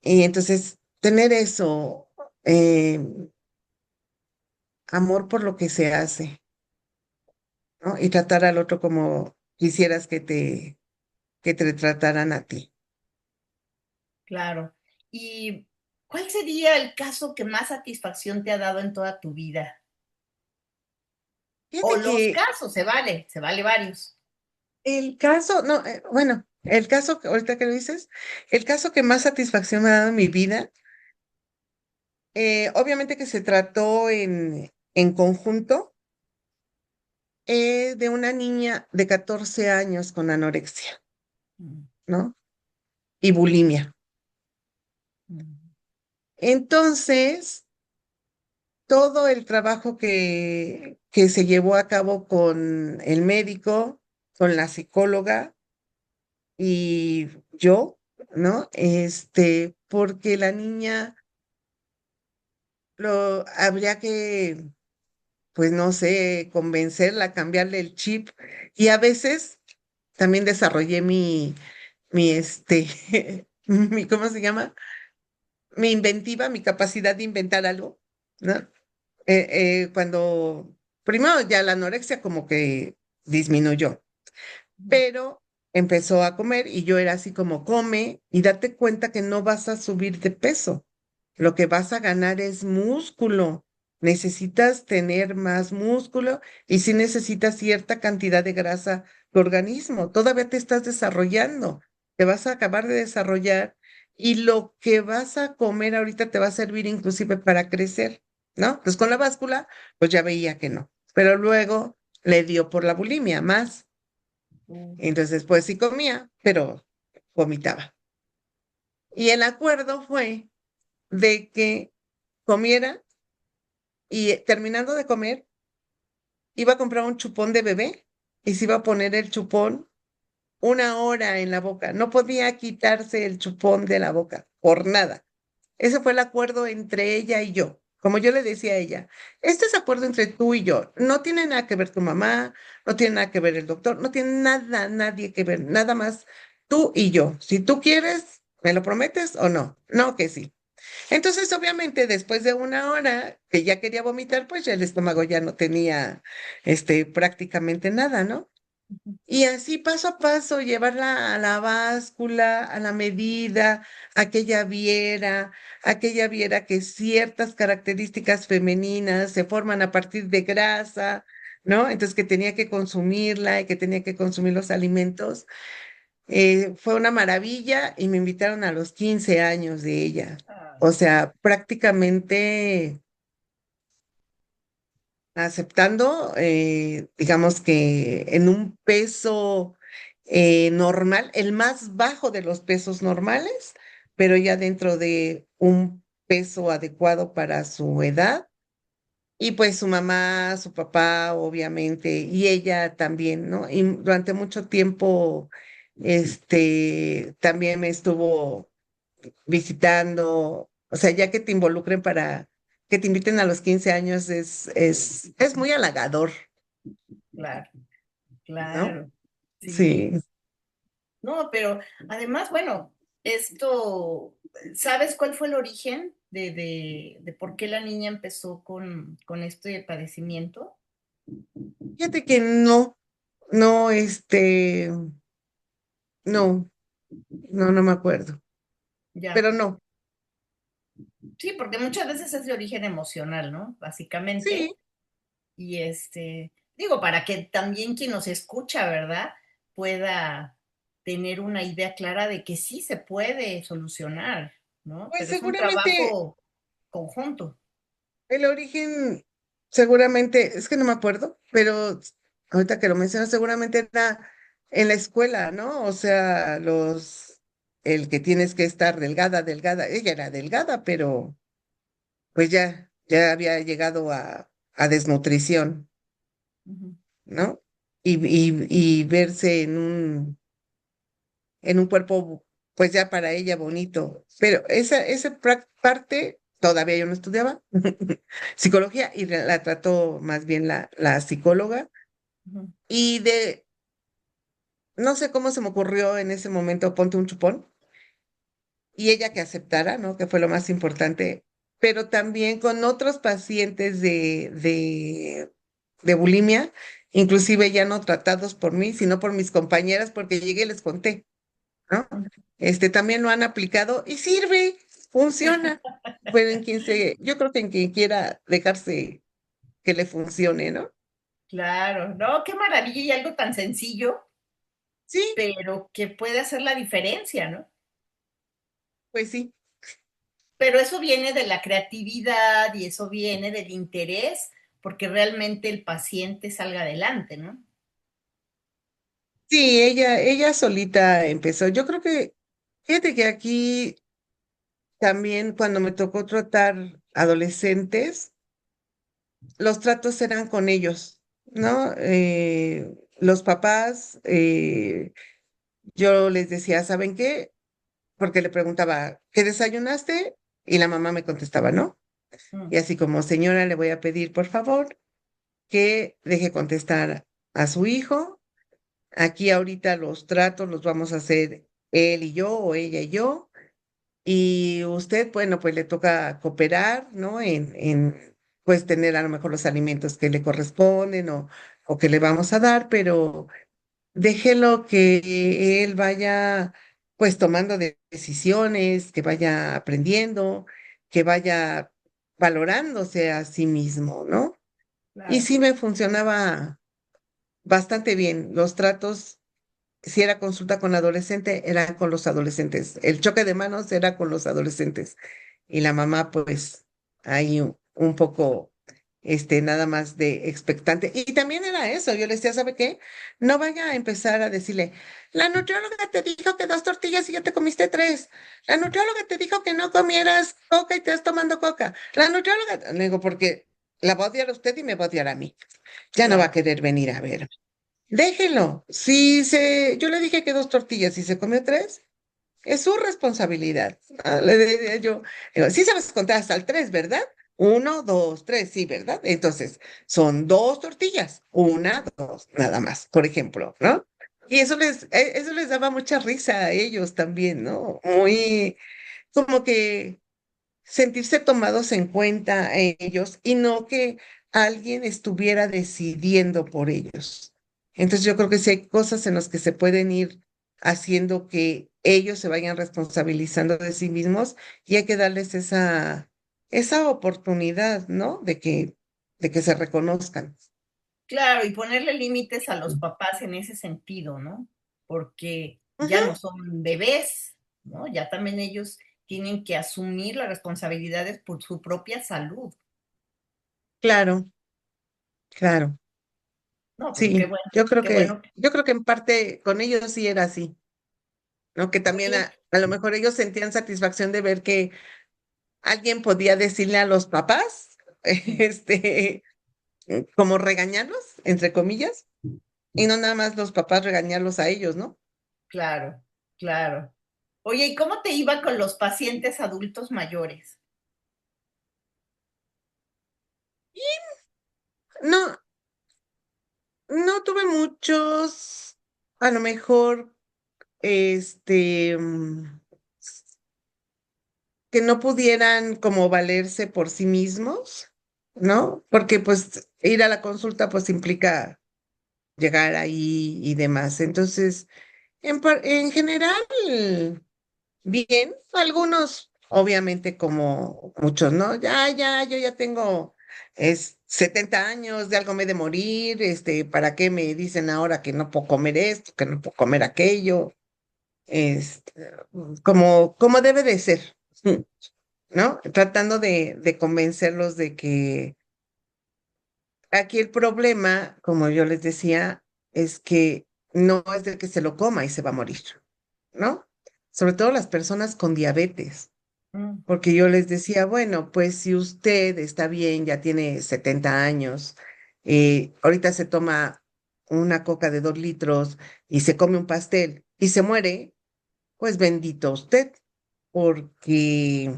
Y entonces, tener eso, eh, amor por lo que se hace, ¿no? Y tratar al otro como quisieras que te trataran a ti. Claro. ¿Y cuál sería el caso que más satisfacción te ha dado en toda tu vida? O Fíjate los que casos, se vale varios. el caso, no, bueno. el caso, ahorita que lo dices, el caso que más satisfacción me ha dado en mi vida, obviamente que se trató en conjunto, de una niña de 14 años con anorexia, Mm, ¿no? Y bulimia. mm, Entonces, todo el trabajo que se llevó a cabo con el médico, con la psicóloga y yo, ¿no? Porque la niña habría que, pues no sé, convencerla, cambiarle el chip. Y a veces también desarrollé ¿cómo se llama? Mi inventiva, mi capacidad de inventar algo, ¿no? Cuando, primero ya la anorexia como que disminuyó, mm, pero empezó a comer y yo era así como come y date cuenta que no vas a subir de peso. Lo que vas a ganar es músculo. Necesitas tener más músculo y si necesitas cierta cantidad de grasa tu organismo. Todavía te estás desarrollando. Te vas a acabar de desarrollar y lo que vas a comer ahorita te va a servir inclusive para crecer, ¿no? Pues con la báscula, pues ya veía que no. Pero luego le dio por la bulimia más. mm, Entonces, pues sí comía, pero vomitaba. Y el acuerdo fue de que comiera y terminando de comer, iba a comprar un chupón de bebé y se iba a poner el chupón 1 hora en la boca. No podía quitarse el chupón de la boca por nada. Ese fue el acuerdo entre ella y yo. Como yo le decía a ella, este es acuerdo entre tú y yo. No tiene nada que ver tu mamá, no tiene nada que ver el doctor, no tiene nada, nadie que ver, nada más tú y yo. Si tú quieres, ¿me lo prometes o no? No, que sí. Entonces, obviamente, después de 1 hora que ya quería vomitar, pues ya el estómago ya no tenía, prácticamente nada, ¿no? ujú. Y así paso a paso, llevarla a la báscula, a la medida, a que ella viera que ciertas características femeninas se forman a partir de grasa, ¿no? Entonces que tenía que consumirla y que tenía que consumir los alimentos. Fue una maravilla y me invitaron a los 15 años de ella. Ah, O sea, prácticamente aceptando, digamos que en un peso normal, el más bajo de los pesos normales, pero ya dentro de un peso adecuado para su edad. Y pues su mamá, su papá, obviamente, y ella también, ¿no? Y durante mucho tiempo, también me estuvo visitando, o sea, ya que te involucren para que te inviten a los 15 años es muy halagador, claro, ¿no? claro. Sí. Sí. No, pero además, bueno, esto, ¿sabes cuál fue el origen de por qué la niña empezó con este padecimiento? Fíjate que no, no, no, no me acuerdo, Ya. pero no, Sí, porque muchas veces es de origen emocional, ¿no? sí, Básicamente. Y digo, para que también quien nos escucha, ¿verdad? Pueda tener una idea clara de que sí se puede solucionar, ¿no? pues Pero es un seguramente trabajo conjunto. el origen, seguramente, es que no me acuerdo, pero ahorita que lo mencionas, seguramente era en la escuela, ¿no? O sea, el que tienes que estar delgada, delgada, ella era delgada, pero pues ya había llegado a desnutrición, Ujú, ¿no? Y verse en un cuerpo, pues ya para ella bonito. Pero esa parte todavía yo no estudiaba psicología y la trató más bien la psicóloga. ujú, Y no sé cómo se me ocurrió en ese momento, ponte un chupón y ella que aceptara, ¿no? Que fue lo más importante, pero también con otros pacientes de bulimia, inclusive ya no tratados por mí, sino por mis compañeras, porque llegué y les conté, ¿no? ujú. También lo han aplicado y sirve, funciona. Pero yo creo que en quien quiera dejarse que le funcione, ¿no? Claro, no, qué maravilla y algo tan sencillo. Sí, pero que puede hacer la diferencia, ¿no? pues sí. Pero eso viene de la creatividad y eso viene del interés, porque realmente el paciente salga adelante, ¿no? Sí, ella solita empezó. Yo creo que, fíjate que aquí también cuando me tocó tratar adolescentes, los tratos eran con ellos, ¿no? Los papás, yo les decía, ¿saben qué? Porque le preguntaba, ¿qué desayunaste? Y la mamá me contestaba, ¿no? Mm, Y así como, señora, le voy a pedir, por favor, que deje contestar a su hijo. Aquí ahorita los tratos los vamos a hacer él y yo o ella y yo. Y usted, bueno, pues le toca cooperar, ¿no? Pues tener a lo mejor los alimentos que le corresponden o que le vamos a dar, pero déjelo que él vaya pues tomando decisiones, que vaya aprendiendo, que vaya valorándose a sí mismo, ¿no? Y claro, sí me funcionaba bastante bien. Los tratos, si era consulta con adolescente, era con los adolescentes. El choque de manos era con los adolescentes. Y la mamá, pues, ahí un poco, nada más de expectante. Y también era eso. Yo le decía, ¿sabe qué? No vaya a empezar a decirle, la nutrióloga te dijo que 2 tortillas y ya te comiste 3. La nutrióloga te dijo que no comieras coca y te estás tomando coca. La nutrióloga, le digo, porque la va a odiar a usted y me va a odiar a mí. Ya no va a claro, querer venir a ver. Déjelo. Yo le dije que 2 tortillas y se comió 3, es su responsabilidad. Le decía yo, digo, sí sabes contar hasta el 3, ¿verdad? 1, 2, 3, sí, ¿verdad? Entonces, son 2 tortillas, 1, 2, nada más, por ejemplo, ¿no? Y eso les daba mucha risa a ellos también, ¿no? Muy, como que sentirse tomados en cuenta ellos y no que alguien estuviera decidiendo por ellos. Entonces yo creo que sí hay cosas en las que se pueden ir haciendo que ellos se vayan responsabilizando de sí mismos y hay que darles esa oportunidad, ¿no? De que se reconozcan. claro, y ponerle límites a los papás en ese sentido, ¿no? Porque ya Ujú, no son bebés, ¿no? Ya también ellos tienen que asumir las responsabilidades por su propia salud. claro, claro. No, pues Sí, qué bueno. yo creo que en parte con ellos sí era así, ¿no? Que también Oye, a lo mejor ellos sentían satisfacción de ver que alguien podía decirle a los papás, este, como regañarlos, entre comillas, y no nada más los papás regañarlos a ellos, ¿no? claro, claro. Oye, ¿y cómo te iba con los pacientes adultos mayores? No, no tuve muchos, a lo mejor, que no pudieran como valerse por sí mismos, ¿no? Porque pues ir a la consulta pues implica llegar ahí y demás. Entonces, en general, bien, algunos, obviamente, como muchos, ¿no? Yo ya tengo 70 años, de algo me he de morir, ¿para qué me dicen ahora que no puedo comer esto, que no puedo comer aquello? Este, como debe de ser, ¿no? Tratando de convencerlos de que aquí el problema, como yo les decía, es que no es de que se lo coma y se va a morir, ¿no? Sobre todo las personas con diabetes. Mm, Porque yo les decía, bueno, pues si usted está bien, ya tiene 70 años, ahorita se toma una coca de 2 litros y se come un pastel y se muere, pues bendito usted, porque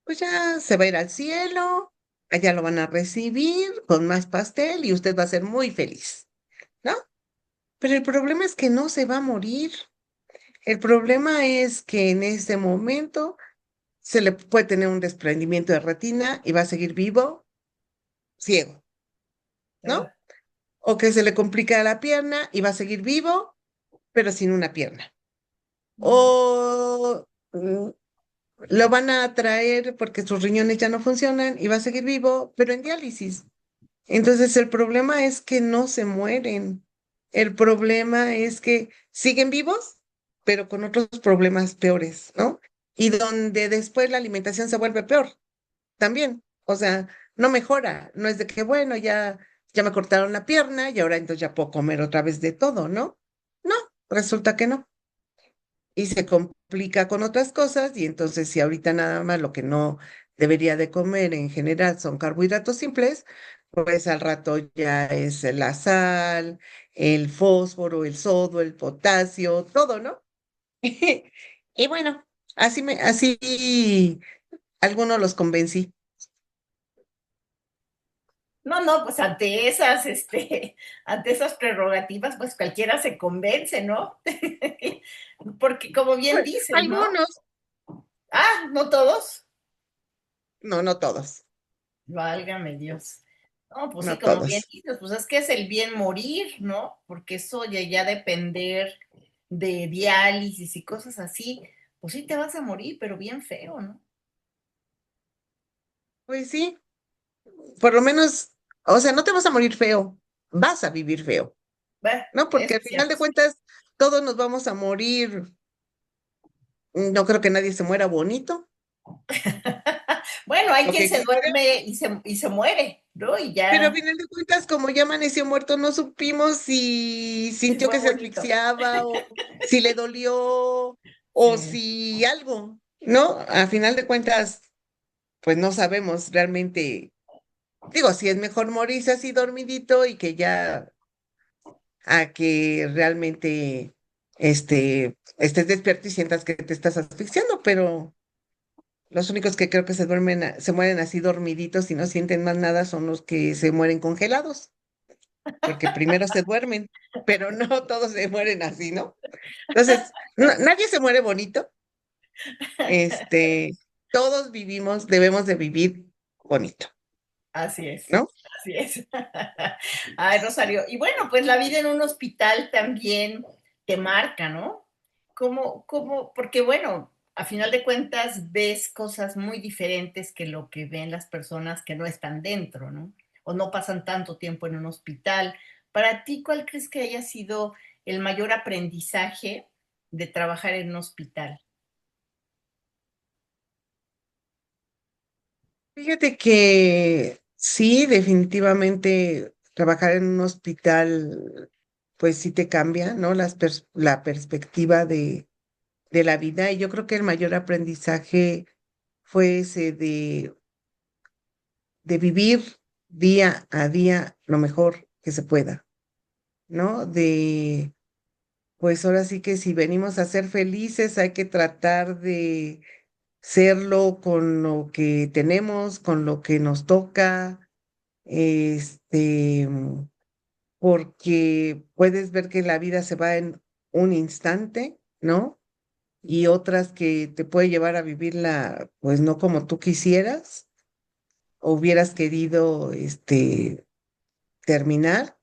pues ya se va a ir al cielo, allá lo van a recibir con más pastel y usted va a ser muy feliz, ¿no? Pero el problema es que no se va a morir. El problema es que en ese momento se le puede tener un desprendimiento de retina y va a seguir vivo, ciego, ¿no? ah, O que se le complica la pierna y va a seguir vivo, pero sin una pierna. mm, O lo van a traer porque sus riñones ya no funcionan y va a seguir vivo, pero en diálisis. Entonces el problema es que no se mueren. El problema es que siguen vivos, pero con otros problemas peores, ¿no? Y donde después la alimentación se vuelve peor también. O sea, no mejora. No es de que, bueno, ya me cortaron la pierna y ahora entonces ya puedo comer otra vez de todo, ¿no? No, resulta que no. Y se complica con otras cosas y entonces si ahorita nada más lo que no debería de comer en general son carbohidratos simples, pues al rato ya es la sal, el fósforo, el sodio, el potasio, todo, ¿no? Y bueno, así algunos los convencí. No, no, pues ante esas, ante esas prerrogativas, pues cualquiera se convence, ¿no? Porque como bien Pues, dices, ¿no? algunos, Ah, no todos. no, no todos, Válgame Dios. No, pues sí, no como bien todos. dices, pues es que es el bien morir, ¿no? Porque eso ya depender de diálisis y cosas así, pues sí te vas a morir, pero bien feo, ¿no? Pues sí, por lo menos, o sea, no te vas a morir feo, vas a vivir feo, Bueno, ¿no? Porque eso al es final de cierto. cuentas todos nos vamos a morir. No creo que nadie se muera bonito, Bueno, hay lo quien que se quisiera, duerme y se muere, ¿no? Y pero al ya, final de cuentas, como ya amaneció muerto, no supimos si sí sintió fue que se bonito. asfixiaba o si le dolió o Sí, si algo, ¿no? A final de cuentas, pues no sabemos realmente. Digo, si es mejor morirse así dormidito y que ya a que realmente estés despierto y sientas que te estás asfixiando, pero los únicos que creo que se mueren así dormiditos y no sienten más nada son los que se mueren congelados, porque primero se duermen, pero no todos se mueren así, ¿no? Entonces, nadie se muere bonito, este, todos debemos de vivir bonito, así es, ¿no? así es. Ay, Rosario. Y bueno, pues la vida en un hospital también te marca, ¿no? Porque bueno, a final de cuentas ves cosas muy diferentes que lo que ven las personas que no están dentro, ¿no? O no pasan tanto tiempo en un hospital. Para ti, ¿cuál crees que haya sido el mayor aprendizaje de trabajar en un hospital? Fíjate que sí, definitivamente trabajar en un hospital, pues sí te cambia, ¿no? La perspectiva de la vida. Y yo creo que el mayor aprendizaje fue ese de vivir día a día lo mejor que se pueda, ¿no? Pues ahora sí que si venimos a ser felices, hay que tratar de serlo con lo que tenemos, con lo que nos toca este, porque puedes ver que la vida se va en un instante, ¿no? Y otras que te puede llevar a vivirla, pues no como tú quisieras o hubieras querido, terminar,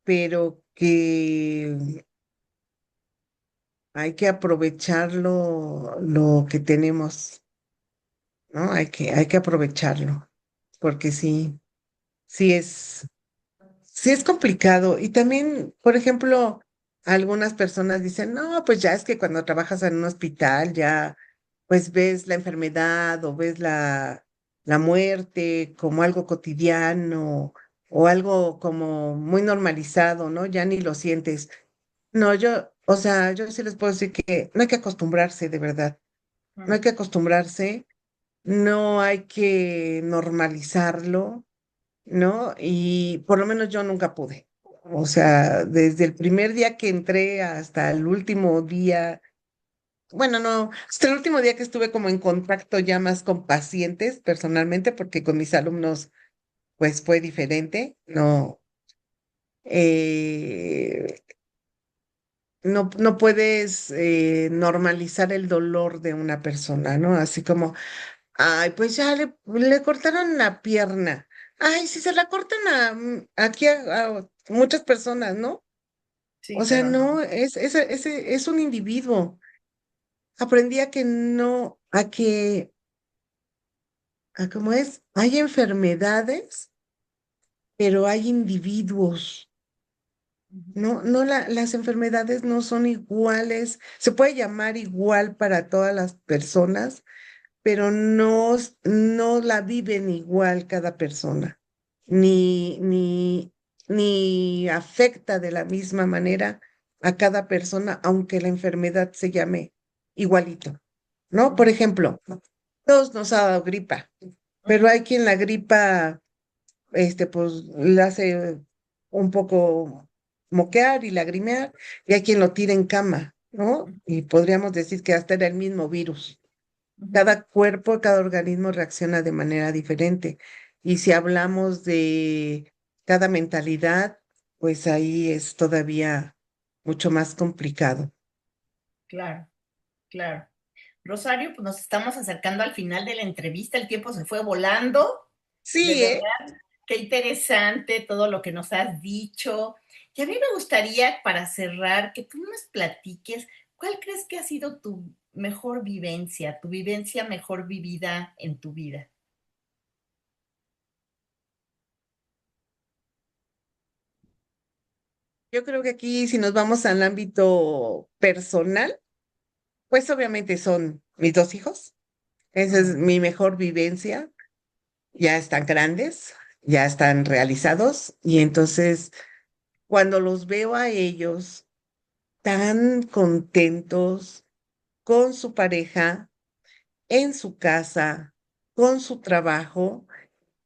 pero que hay que aprovechar lo que tenemos, ¿no? Hay que aprovecharlo, porque sí es. Sí, es complicado. Y también, por ejemplo, algunas personas dicen, no, pues ya es que cuando trabajas en un hospital ya, pues ves la enfermedad o ves la muerte como algo cotidiano o algo como muy normalizado, ¿no? Ya ni lo sientes. No, o sea, yo sí les puedo decir que no hay que acostumbrarse, de verdad. No hay que acostumbrarse, no hay que normalizarlo, ¿no? Y por lo menos yo nunca pude. O sea, desde el primer día que entré hasta el último día, bueno, no, hasta el último día que estuve como en contacto ya más con pacientes personalmente, porque con mis alumnos pues fue diferente, no, eh, no puedes normalizar el dolor de una persona, ¿no? Así como, ay, pues ya le cortaron la pierna. Ay, si se la cortan aquí a muchas personas, ¿no? O Sí, sea, pero no. no, ese es un individuo. Aprendí a que no, a cómo es, hay enfermedades, pero hay individuos, Ujú, Las enfermedades no son iguales, se puede llamar igual para todas las personas, pero no la viven igual cada persona, ni, ni, ni afecta de la misma manera a cada persona, aunque la enfermedad se llame igualito, ¿no? Por ujú, ejemplo, todos nos ha dado gripa, pero ujú, hay quien la gripa, pues, le hace un poco moquear y lagrimear, y hay quien lo tira en cama, ¿no? Y podríamos decir que hasta era el mismo virus. ujú. Cada cuerpo, cada organismo reacciona de manera diferente. Y si hablamos de cada mentalidad, pues ahí es todavía mucho más complicado. Claro, claro. Rosario, pues nos estamos acercando al final de la entrevista, el tiempo se fue volando, de Sí, ¿eh? verdad, qué interesante todo lo que nos has dicho. Y a mí me gustaría, para cerrar, que tú nos platiques, ¿cuál crees que ha sido tu mejor vivencia, tu vivencia mejor vivida en tu vida? Yo creo que aquí, si nos vamos al ámbito personal, pues obviamente son mis dos hijos. Esa es Mm, mi mejor vivencia. Ya están grandes, ya están realizados, y entonces cuando los veo a ellos tan contentos con su pareja, en su casa, con su trabajo,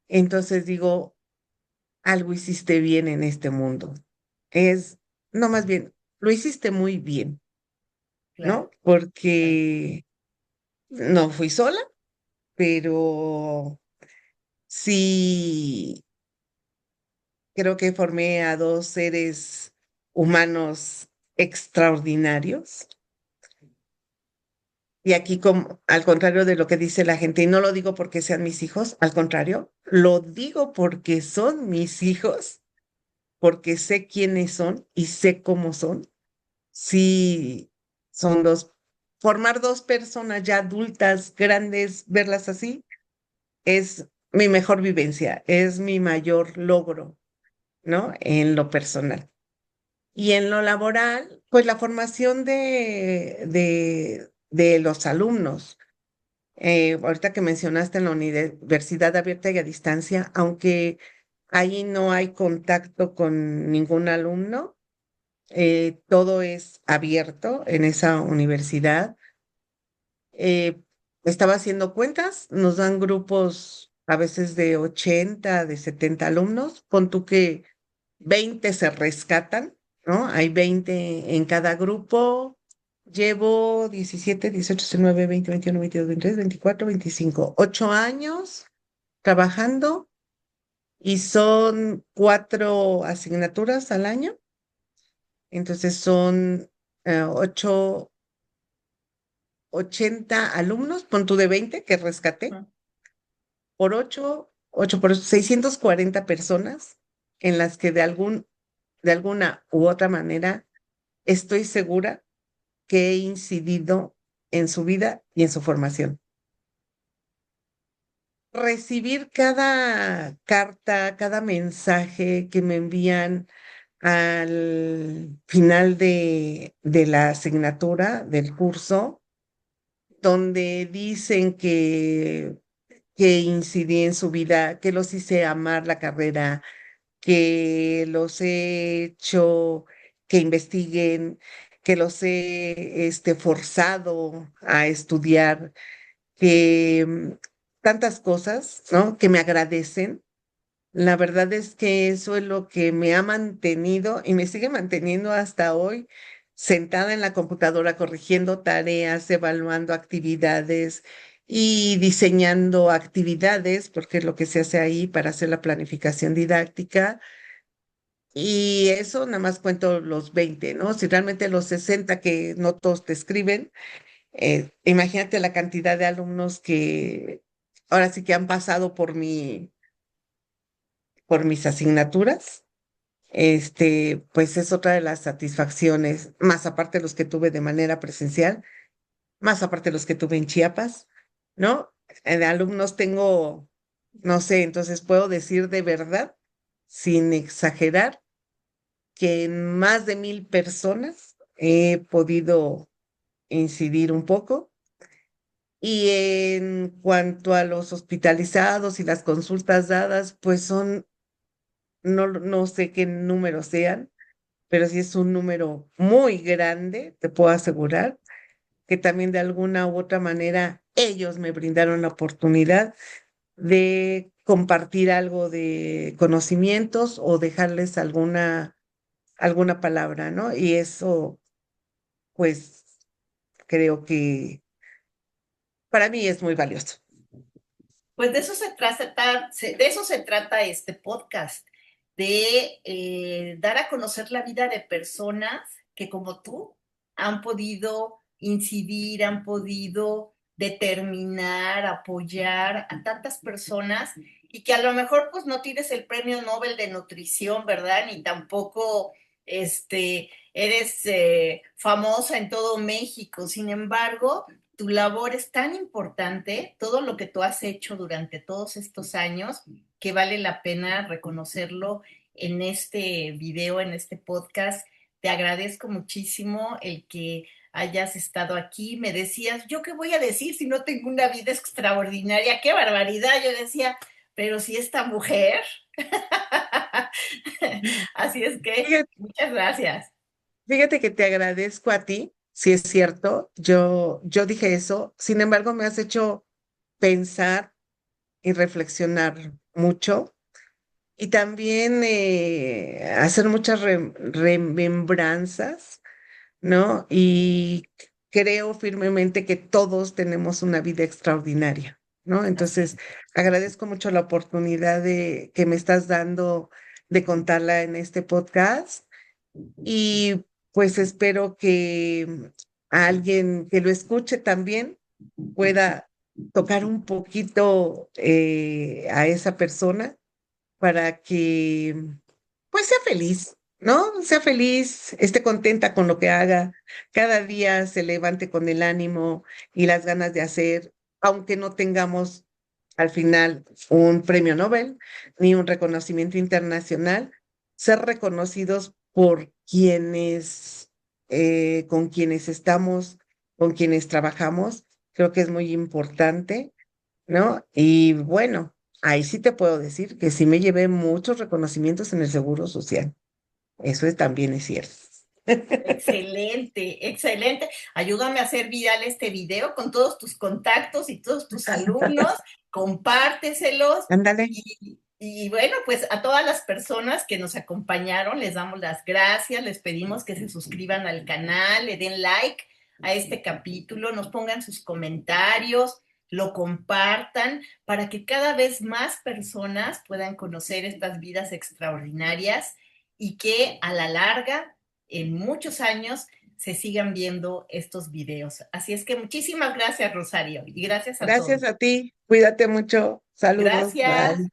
entonces digo, algo hiciste bien en este mundo. Es, no, más bien, lo hiciste muy bien, claro, ¿no? claro. Porque no fui sola, pero sí creo que formé a dos seres humanos extraordinarios. Y aquí, como, al contrario de lo que dice la gente, y no lo digo porque sean mis hijos, al contrario, lo digo porque son mis hijos, porque sé quiénes son y sé cómo son. Sí, son dos, formar dos personas ya adultas, grandes, verlas así, es mi mejor vivencia, es mi mayor logro, ¿no? En lo personal. Y en lo laboral, pues la formación de los alumnos. Ahorita que mencionaste en la universidad abierta y a distancia, aunque ahí no hay contacto con ningún alumno, todo es abierto en esa universidad. Eh, Estaba haciendo cuentas, nos dan grupos a veces de 80, de 70 alumnos, pon tú que 20 se rescatan, ¿no? Hay 20 en cada grupo. Llevo 17, 18, 19, 20, 21, 22, 23, 24, 25, 8 años trabajando, y son 4 asignaturas al año. Entonces son 8, 80 alumnos, pon tú de 20 que rescaté, Ujú. por 8 por 640 personas en las que de alguna u otra manera estoy segura que he incidido en su vida y en su formación. Recibir cada carta, cada mensaje que me envían al final de la asignatura del curso, donde dicen que incidí en su vida, que los hice amar la carrera, que los he hecho que investiguen, que los he forzado a estudiar, que tantas cosas, ¿no? Que me agradecen. La verdad es que eso es lo que me ha mantenido y me sigue manteniendo hasta hoy, sentada en la computadora corrigiendo tareas, evaluando actividades y diseñando actividades, porque es lo que se hace ahí para hacer la planificación didáctica. Y eso nada más cuento los 20, ¿no? Si realmente los 60 que no todos te escriben, imagínate la cantidad de alumnos que ahora sí que han pasado por mis asignaturas. Pues es otra de las satisfacciones, más aparte de los que tuve de manera presencial, más aparte de los que tuve en Chiapas, ¿no? De alumnos tengo, no sé, entonces puedo decir de verdad, sin exagerar, que en más de 1,000 personas he podido incidir un poco. Y en cuanto a los hospitalizados y las consultas dadas, pues no sé qué números sean, pero sí es un número muy grande, te puedo asegurar, que también de alguna u otra manera ellos me brindaron la oportunidad de compartir algo de conocimientos o dejarles alguna palabra, ¿no? Y eso, pues, creo que para mí es muy valioso. Pues de eso se trata este podcast, de dar a conocer la vida de personas que como tú han podido incidir, han podido determinar, apoyar a tantas personas y que a lo mejor pues no tienes el premio Nobel de nutrición, ¿verdad? Ni tampoco eres famosa en todo México. Sin embargo, tu labor es tan importante, todo lo que tú has hecho durante todos estos años, que vale la pena reconocerlo en este video, en este podcast. Te agradezco muchísimo el que hayas estado aquí. Me decías, ¿yo qué voy a decir si no tengo una vida extraordinaria? ¡Qué barbaridad! Yo decía, pero si esta mujer. Así es que, Fíjate, muchas gracias. fíjate que te agradezco a ti, si es cierto, yo dije eso, sin embargo me has hecho pensar y reflexionar mucho y también hacer muchas remembranzas, ¿no? Y creo firmemente que todos tenemos una vida extraordinaria, ¿no? Así Entonces, es. agradezco mucho la oportunidad que me estás dando de contarla en este podcast y pues espero que alguien que lo escuche también pueda tocar un poquito a esa persona para que pues sea feliz, ¿no? Sea feliz, esté contenta con lo que haga, cada día se levante con el ánimo y las ganas de hacer, aunque no tengamos al final un premio Nobel ni un reconocimiento internacional, ser reconocidos por quienes, con quienes estamos, con quienes trabajamos, creo que es muy importante, ¿no? Y bueno, ahí sí te puedo decir que sí me llevé muchos reconocimientos en el Seguro Social. También es cierto. Excelente, excelente. Ayúdame a hacer viral este video con todos tus contactos y todos tus alumnos, compárteselos Ándale. y bueno, pues a todas las personas que nos acompañaron les damos las gracias, les pedimos que se suscriban al canal, le den like a este capítulo, nos pongan sus comentarios, lo compartan para que cada vez más personas puedan conocer estas vidas extraordinarias y que a la larga en muchos años se sigan viendo estos videos. Así es que muchísimas gracias, Rosario, y gracias a Gracias todos. a ti. Cuídate mucho. Saludos. Gracias. Bye.